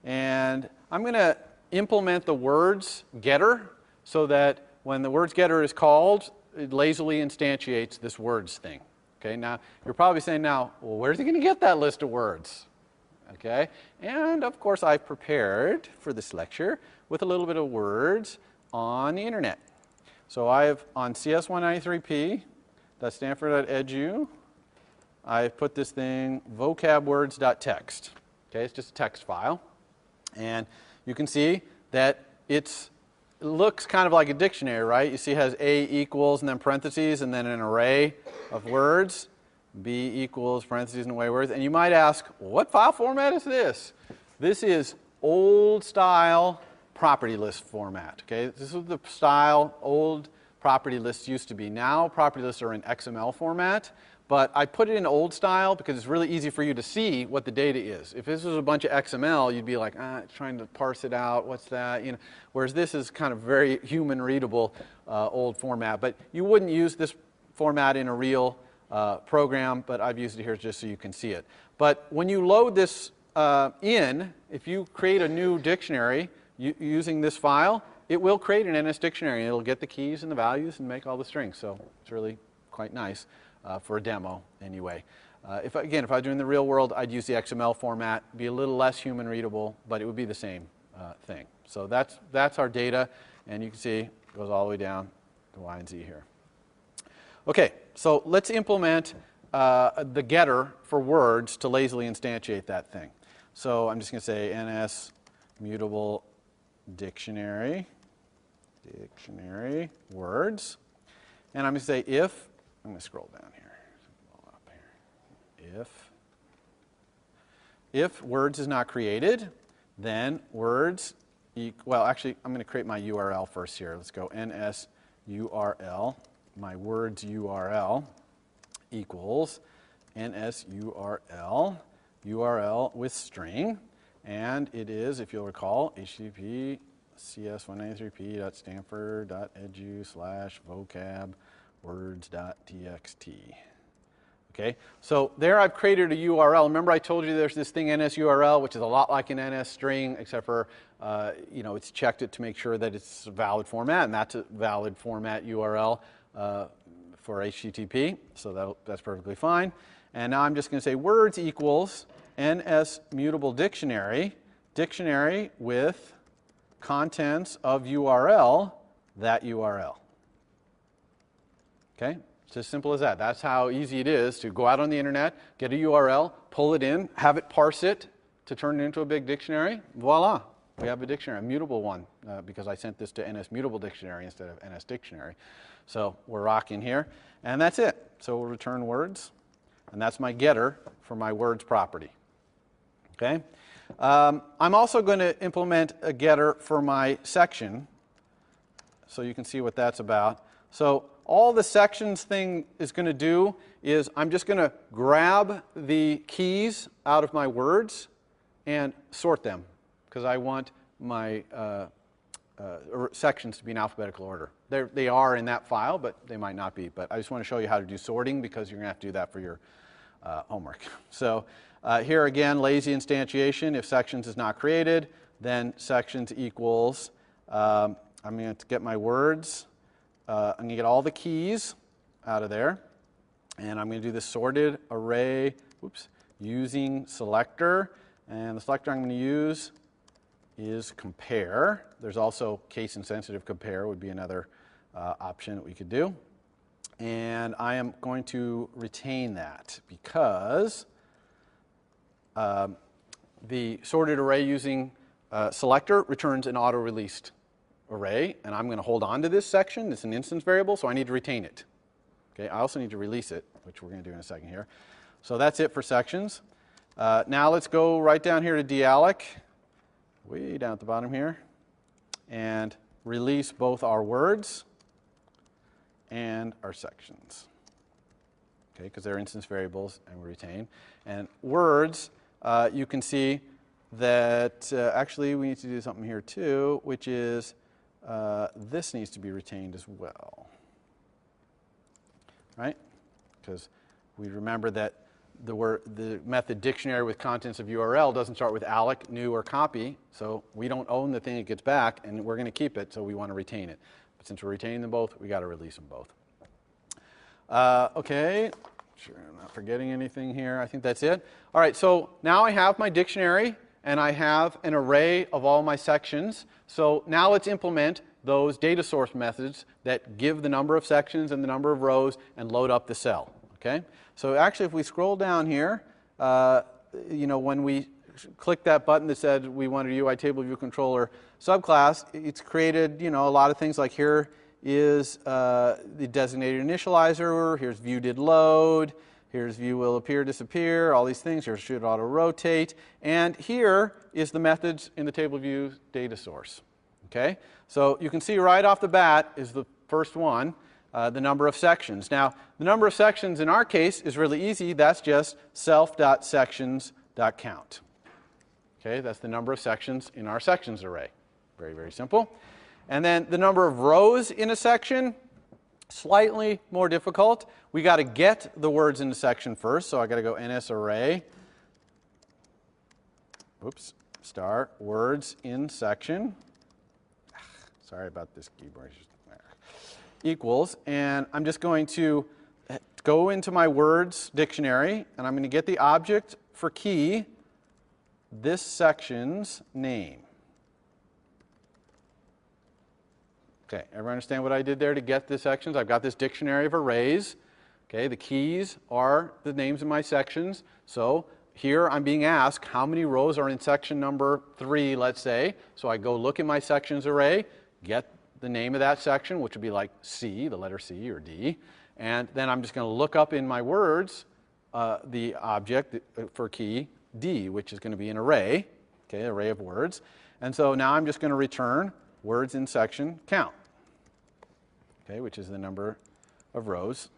And I'm going to implement the words getter so that when the words getter is called, it lazily instantiates this words thing. Okay, now you're probably saying now, well, where's he going to get that list of words? Okay, and of course I've prepared for this lecture with a little bit of words on the internet. So I've on cs193p.stanford.edu, I've put this thing vocabwords.txt. Okay, it's just a text file. And you can see that it looks kind of like a dictionary, right? You see it has A equals and then parentheses and then an array of words. B equals parentheses and away words. And you might ask, what file format is this? This is old style property list format. Okay, this is the style old property lists used to be. Now property lists are in XML format, but I put it in old style because it's really easy for you to see what the data is. If this was a bunch of XML, you'd be like, trying to parse it out, what's that? You know, whereas this is kind of very human readable old format. But you wouldn't use this format in a real program, but I've used it here just so you can see it. But when you load this if you create a new dictionary using this file, it will create an NS dictionary, and it'll get the keys and the values and make all the strings. So it's really quite nice for a demo anyway. If I was doing the real world, I'd use the XML format, be a little less human readable, but it would be the same thing. So that's our data, and you can see it goes all the way down to Y and Z here. Okay, so let's implement the getter for words to lazily instantiate that thing. So I'm just going to say NS mutable dictionary words, and I'm going to say if, I'm going to scroll down here, if words is not created, then words, well actually I'm going to create my URL first here. Let's go NS URL, my words URL equals NS URL with string, and it is, if you'll recall, HTTP cs193p.stanford.edu/vocab words.txt. Okay, so there I've created a URL. Remember I told you there's this thing NS URL, which is a lot like an NS string, except for it's checked it to make sure that it's a valid format, and that's a valid format URL for HTTP. So that's perfectly fine. And now I'm just going to say words equals NS mutable dictionary with contents of URL, that URL. Okay, it's as simple as that. That's how easy it is to go out on the internet, get a URL, pull it in, have it parse it to turn it into a big dictionary. Voila, we have a dictionary, a mutable one, because I sent this to NS mutable dictionary instead of NS dictionary. So we're rocking here, and that's it. So we'll return words, and that's my getter for my words property. Okay. I'm also going to implement a getter for my section, so you can see what that's about. So all the sections thing is going to do is I'm just going to grab the keys out of my words and sort them, because I want my sections to be in alphabetical order. They are in that file, but they might not be. But I just want to show you how to do sorting, because you're going to have to do that for your homework. So here again, lazy instantiation. If sections is not created, then sections equals, I'm going to get my words. I'm going to get all the keys out of there. And I'm going to do this sorted array, using selector. And the selector I'm going to use is compare. There's also case insensitive compare would be another option that we could do. And I am going to retain that because the sorted array using selector returns an auto-released array, and I'm going to hold on to this section. It's an instance variable, so I need to retain it. Okay, I also need to release it, which we're going to do in a second here. So that's it for sections. Now let's go right down here to dealloc, way down at the bottom here, and release both our words and our sections. Okay, because they're instance variables and we retain. And words, you can see that actually we need to do something here too, which is this needs to be retained as well. Right? Because we remember that the method dictionary with contents of URL doesn't start with alloc, new, or copy. So we don't own the thing it gets back, and we're going to keep it, so we want to retain it. But since we're retaining them both, we got to release them both. Okay, sure I'm not forgetting anything here. I think that's it. All right, so now I have my dictionary, and I have an array of all my sections. So now let's implement those data source methods that give the number of sections and the number of rows and load up the cell. Okay, so actually if we scroll down here, when we click that button that said we wanted a UI table view controller subclass, it's created a lot of things. Like here is the designated initializer, here's view did load, Here's view will appear, disappear, all these things. Here's should auto rotate. And here is the methods in the table view data source. Okay? So you can see right off the bat is the first one, the number of sections. Now, the number of sections in our case is really easy. That's just self.sections.count. Okay? That's the number of sections in our sections array. Very, very simple. And then the number of rows in a section, slightly more difficult. We got to get the words in the section first, so I got to go ns array. Oops, star words in section. Sorry about this keyboard. Equals, and I'm just going to go into my words dictionary, and I'm going to get the object for key, this section's name. Okay, everyone understand what I did there to get the sections? I've got this dictionary of arrays. Okay, the keys are the names of my sections. So here I'm being asked how many rows are in section number 3, let's say. So I go look at my sections array, get the name of that section, which would be like C, the letter C or D. And then I'm just going to look up in my words the object for key D, which is going to be an array, okay, array of words. And so now I'm just going to return words in section count, okay, which is the number of rows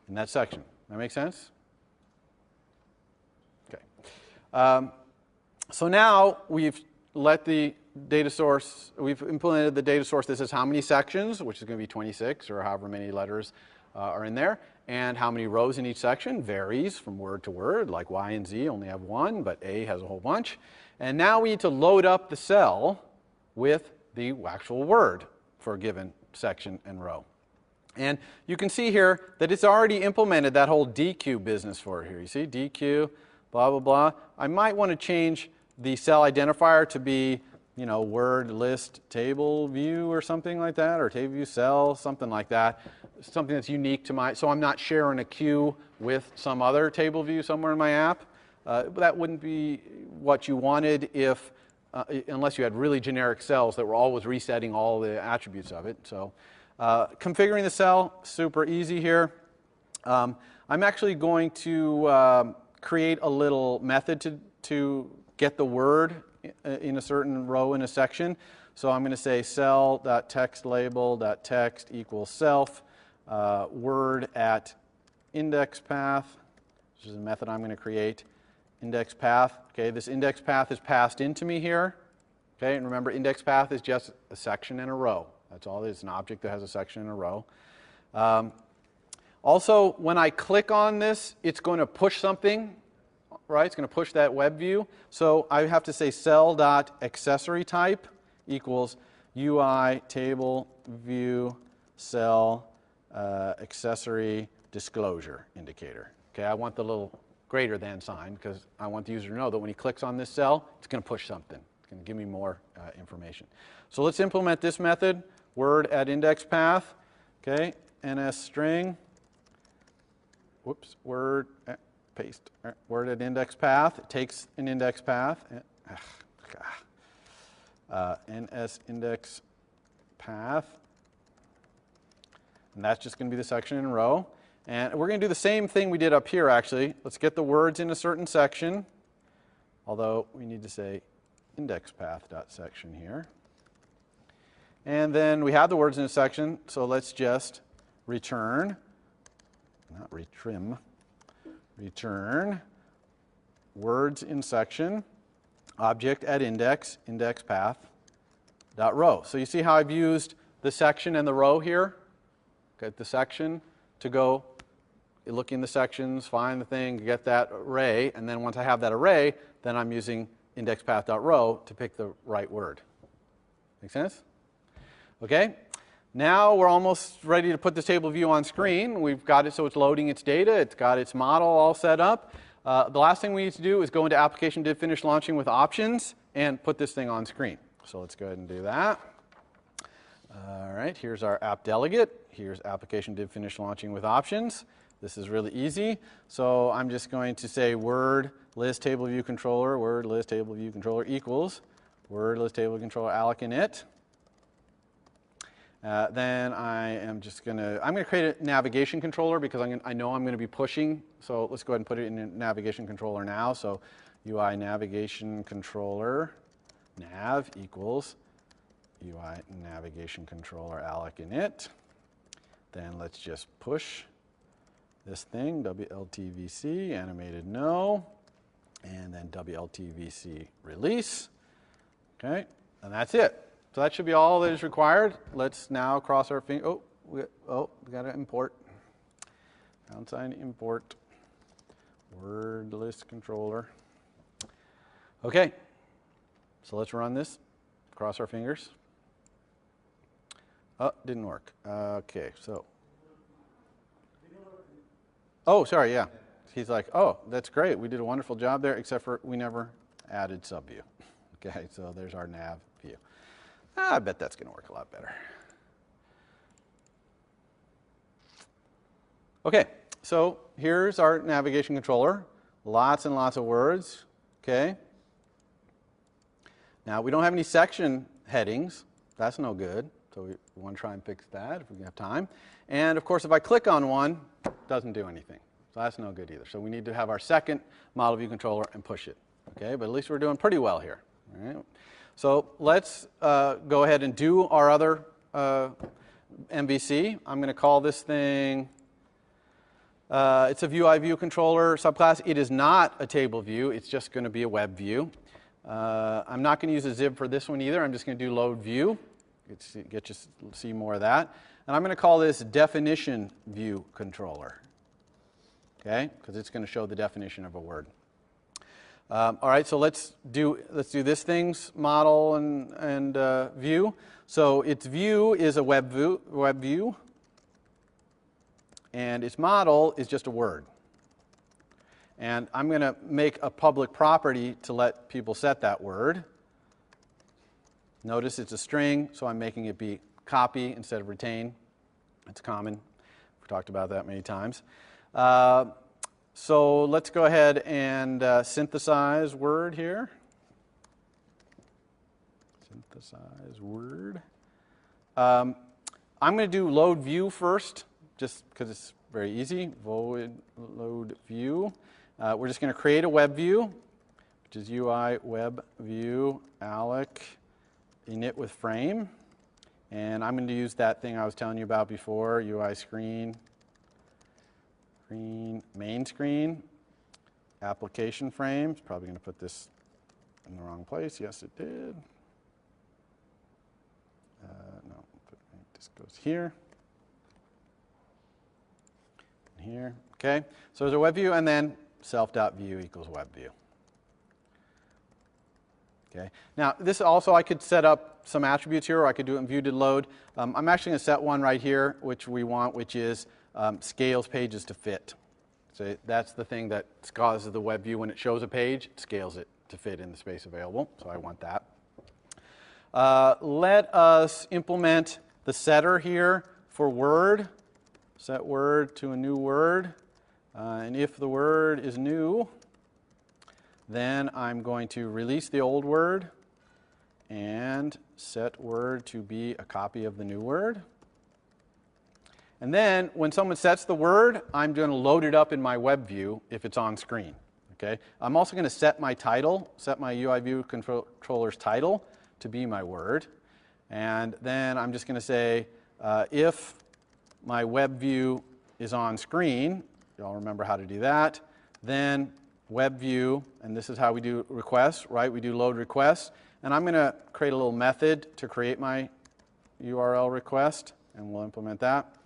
in that section. That make sense? Okay. So now we've let the data source, we've implemented the data source. This is how many sections, which is going to be 26 or however many letters are in there, and how many rows in each section varies from word to word, like Y and Z only have one, but A has a whole bunch. And now we need to load up the cell with the actual word for a given section and row. And you can see here that it's already implemented that whole DQ business for it here. You see, DQ, blah, blah, blah. I might want to change the cell identifier to be, you know, word list table view or something like that, or table view cell, something like that. Something that's unique to my, so I'm not sharing a queue with some other table view somewhere in my app. That wouldn't be what you wanted if, unless you had really generic cells that were always resetting all the attributes of it. So configuring the cell, super easy here. I'm actually going to create a little method to get the word in a certain row in a section. So I'm going to say cell.textLabel.text equals self word at index path, which is a method I'm going to create. Index path. Okay, this index path is passed into me here. Okay, and remember, index path is just a section and a row. That's all it is, an object that has a section and a row. Also, when I click on this, it's going to push something, right? It's going to push that web view. So I have to say cell.accessoryType equals UI table view cell accessory disclosure indicator. Okay, I want the little greater than sign because I want the user to know that when he clicks on this cell, it's going to push something. It's going to give me more information. So let's implement this method, word at index path. Okay, ns string, whoops, word, paste, word at index path. It takes an index path. Ns index path. And that's just going to be the section and row. And we're going to do the same thing we did up here, actually. Let's get the words in a certain section, although we need to say indexPath.section here. And then we have the words in a section, so let's just return, not retrim, return words in section, object at index, indexPath.row. So you see how I've used the section and the row here? Get the section to go look in the sections, find the thing, get that array, and then once I have that array, then I'm using indexPath.row to pick the right word. Make sense? Okay. Now we're almost ready to put this table view on screen. We've got it so it's loading its data. It's got its model all set up. The last thing we need to do is go into application did finish launching with options and put this thing on screen. So let's go ahead and do that. All right, here's our app delegate. Here's application did finish launching with options. This is really easy. So I'm just going to say word list table view controller, word list table view controller equals word list table controller alloc init. Then I'm going to create a navigation controller because I know I'm going to be pushing. So let's go ahead and put it in a navigation controller now. So UI navigation controller nav equals UI navigation controller alloc init. Then let's just push this thing, WLTVC, animated no, and then WLTVC release. Okay, and that's it. So that should be all that is required. Let's now cross our finger. We got to import. Downside import. Word list controller. Okay, so let's run this. Cross our fingers. Oh, didn't work. Okay, so. Oh, sorry, yeah. He's like, oh, that's great. We did a wonderful job there, except for we never added subview. Okay, so there's our nav view. I bet that's going to work a lot better. Okay, so here's our navigation controller. Lots and lots of words. Okay. Now, we don't have any section headings. That's no good. So we want to try and fix that if we have time. And of course, if I click on one, it doesn't do anything. So that's no good either. So we need to have our second model view controller and push it. Okay, but at least we're doing pretty well here. All right. So let's go ahead and do our other MVC. I'm going to call this thing, it's a view controller subclass. It is not a table view. It's just going to be a web view. I'm not going to use a zib for this one either. I'm just going to do load view. Get you see more of that. And I'm going to call this definition view controller. Okay, because it's going to show the definition of a word. All right, so let's do this thing's model and view. So its view is a web view, and its model is just a word. And I'm going to make a public property to let people set that word. Notice it's a string, so I'm making it be copy instead of retain. It's common. We've talked about that many times. So let's go ahead and synthesize word here. Synthesize word. I'm going to do load view first, just because it's very easy. Void load view. We're just going to create a web view, which is UI web view alloc init with frame. And I'm going to use that thing I was telling you about before, UI screen, main screen, application frames. Probably going to put this in the wrong place. Yes, it did. No, this goes here. And here. Okay, so there's a web view, and then self.view equals web view. Okay. Now, this also, I could set up some attributes here, or I could do it in view did load. I'm actually going to set one right here, which we want, which is scales pages to fit. So that's the thing that causes the web view when it shows a page, it scales it to fit in the space available. So I want that. Let us implement the setter here for word. Set word to a new word. And if the word is new, then I'm going to release the old word and set word to be a copy of the new word. And then when someone sets the word, I'm going to load it up in my web view if it's on screen. Okay? I'm also going to set my title, set my UI view controller's title to be my word. And then I'm just going to say if my web view is on screen, you all remember how to do that, then web view, and this is how we do requests, right? We do load requests. And I'm going to create a little method to create my URL request, and we'll implement that.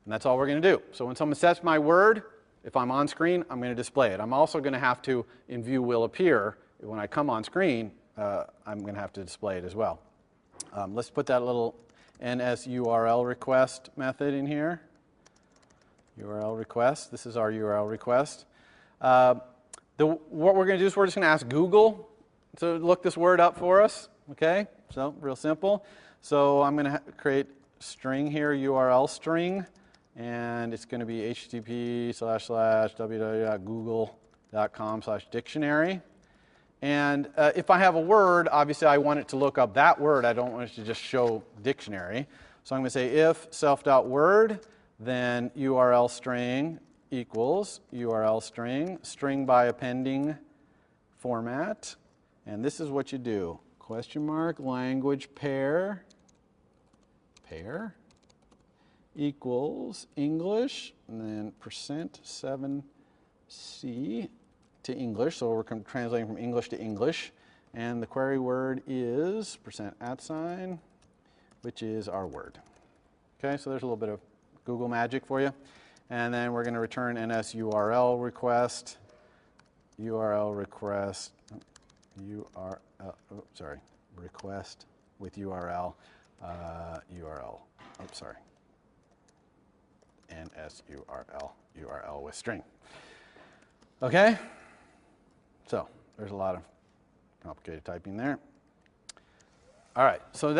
And that's all we're going to do. So when someone sets my word, if I'm on screen, I'm going to display it. I'm also going to have to, in view will appear, when I come on screen, I'm going to have to display it as well. Let's put that little NSURL request method in here. URL request. This is our URL request. What we're going to do is we're just going to ask Google to look this word up for us. Okay, so real simple. So I'm going to create string here, URL string, and it's going to be http://www.google.com/dictionary. And if I have a word, obviously I want it to look up that word. I don't want it to just show dictionary. So I'm going to say if self.word, then URL string equals URL string, string by appending format. And this is what you do. Question mark, language pair, equals English, and then %7C to English. So we're translating from English to English. And the query word is %@, which is our word. Okay, so there's a little bit of Google magic for you. And then we're going to return NS URL request, request with URL, NS URL with string. Okay, so there's a lot of complicated typing there. All right, so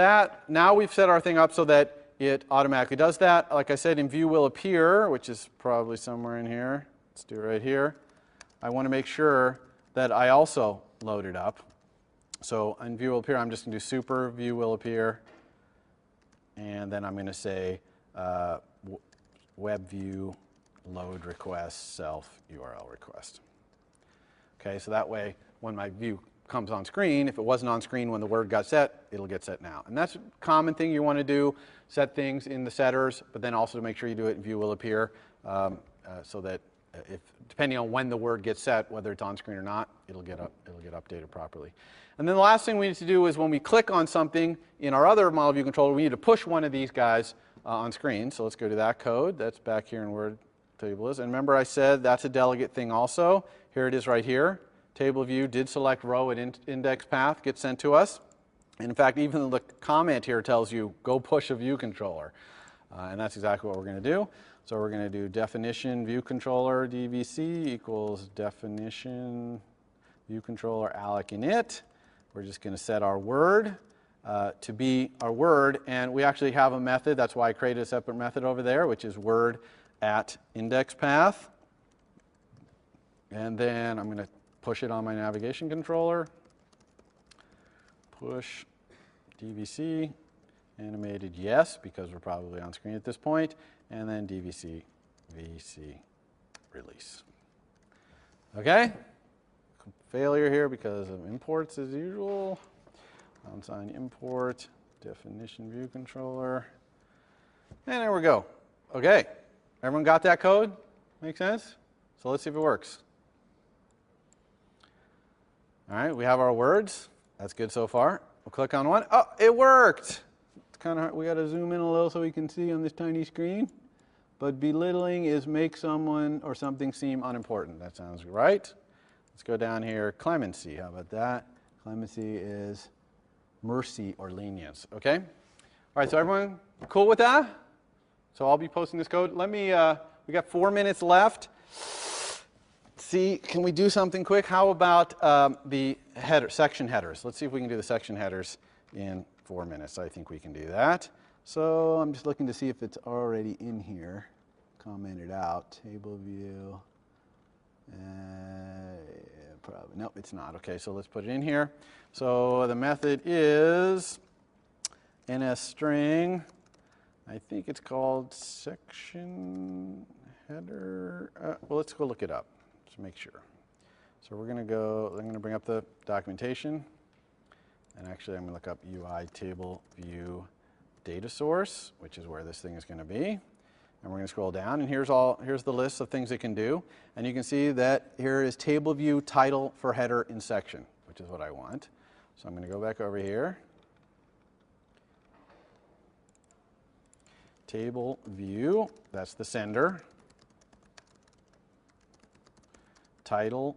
now we've set our thing up so that it automatically does that. Like I said, in view will appear, which is probably somewhere in here. Let's do it right here. I want to make sure that I also load it up. So in view will appear, I'm just going to do super view will appear. And then I'm going to say web view load request self URL request. Okay, so that way when my view comes on screen, if it wasn't on screen when the word got set, it'll get set now. And that's a common thing you want to do, set things in the setters, but then also to make sure you do it in view will appear so that if, depending on when the word gets set, whether it's on screen or not, it'll get updated properly. And then the last thing we need to do is when we click on something in our other model view controller, we need to push one of these guys on screen. So let's go to that code. That's back here in Word Table List. And remember I said that's a delegate thing also. Here it is right here. Table view did select row at index path, gets sent to us. And in fact, even the comment here tells you go push a view controller. And that's exactly what we're going to do. So we're going to do definition view controller DVC equals definition view controller alloc init. We're just going to set our word to be our word. And we actually have a method. That's why I created a separate method over there, which is word at index path. And then I'm going to push it on my navigation controller. Push DVC, animated yes, because we're probably on screen at this point, and then DVC, VC, release. Okay? Failure here because of imports as usual. Unsigned import, definition view controller. And there we go. Okay. Everyone got that code? Make sense? So let's see if it works. All right, we have our words. That's good so far. We'll click on one. Oh, it worked. It's kind of hard. We got to zoom in a little so we can see on this tiny screen. But belittling is make someone or something seem unimportant. That sounds right. Let's go down here. Clemency. How about that? Clemency is mercy or lenience. Okay? All right, so everyone cool with that? So I'll be posting this code. Let me, we got 4 minutes left. See, can we do something quick? How about the section headers? Let's see if we can do the section headers in 4 minutes. I think we can do that. So I'm just looking to see if it's already in here. Commented out. Table view. Probably. Nope, it's not. Okay, so let's put it in here. So the method is NSString. I think it's called section header. Well, let's go look it up. To make sure. So we're going to go, I'm going to bring up the documentation. And actually, I'm going to look up UI table view data source, which is where this thing is going to be. And we're going to scroll down, and here's the list of things it can do. And you can see that here is table view title for header in section, which is what I want. So I'm going to go back over here. Table view, that's the sender. Title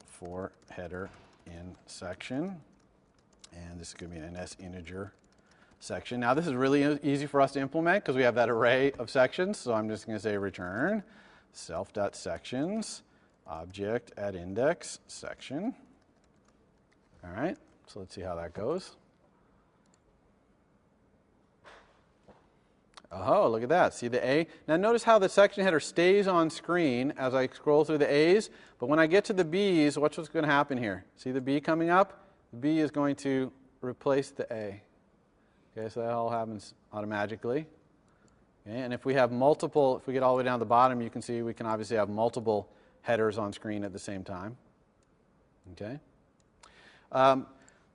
for header in section. And this is going to be an NS integer section. Now, this is really easy for us to implement because we have that array of sections. So I'm just going to say return self.sections object at index section. All right, so let's see how that goes. Oh, look at that. See the A? Now notice how the section header stays on screen as I scroll through the A's, but when I get to the B's, watch what's going to happen here. See the B coming up? The B is going to replace the A. Okay, so that all happens automatically. Okay, and if we have multiple, if we get all the way down to the bottom, you can see we can obviously have multiple headers on screen at the same time. Okay.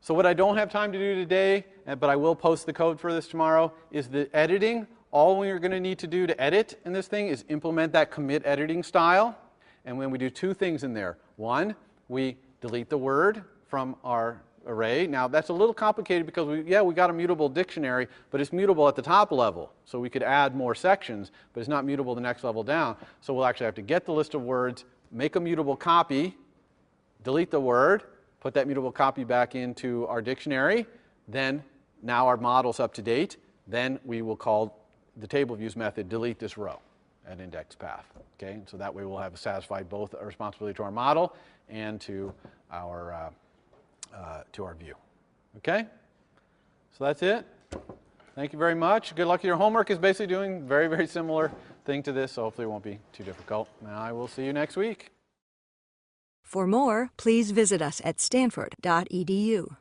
So what I don't have time to do today, but I will post the code for this tomorrow, is the editing. All we're going to need to do to edit in this thing is implement that commit editing style. And when we do two things in there. One, we delete the word from our array. Now that's a little complicated because we got a mutable dictionary, but it's mutable at the top level. So we could add more sections, but it's not mutable the next level down. So we'll actually have to get the list of words, make a mutable copy, delete the word, put that mutable copy back into our dictionary. Then now our model's up to date. Then we will call the table views method delete this row at index path. Okay, so that way we'll have satisfied both a responsibility to our model and to our view. Okay, so that's it. Thank you very much. Good luck. Your homework is basically doing very, very similar thing to this, so hopefully it won't be too difficult. And I will see you next week. For more, please visit us at stanford.edu.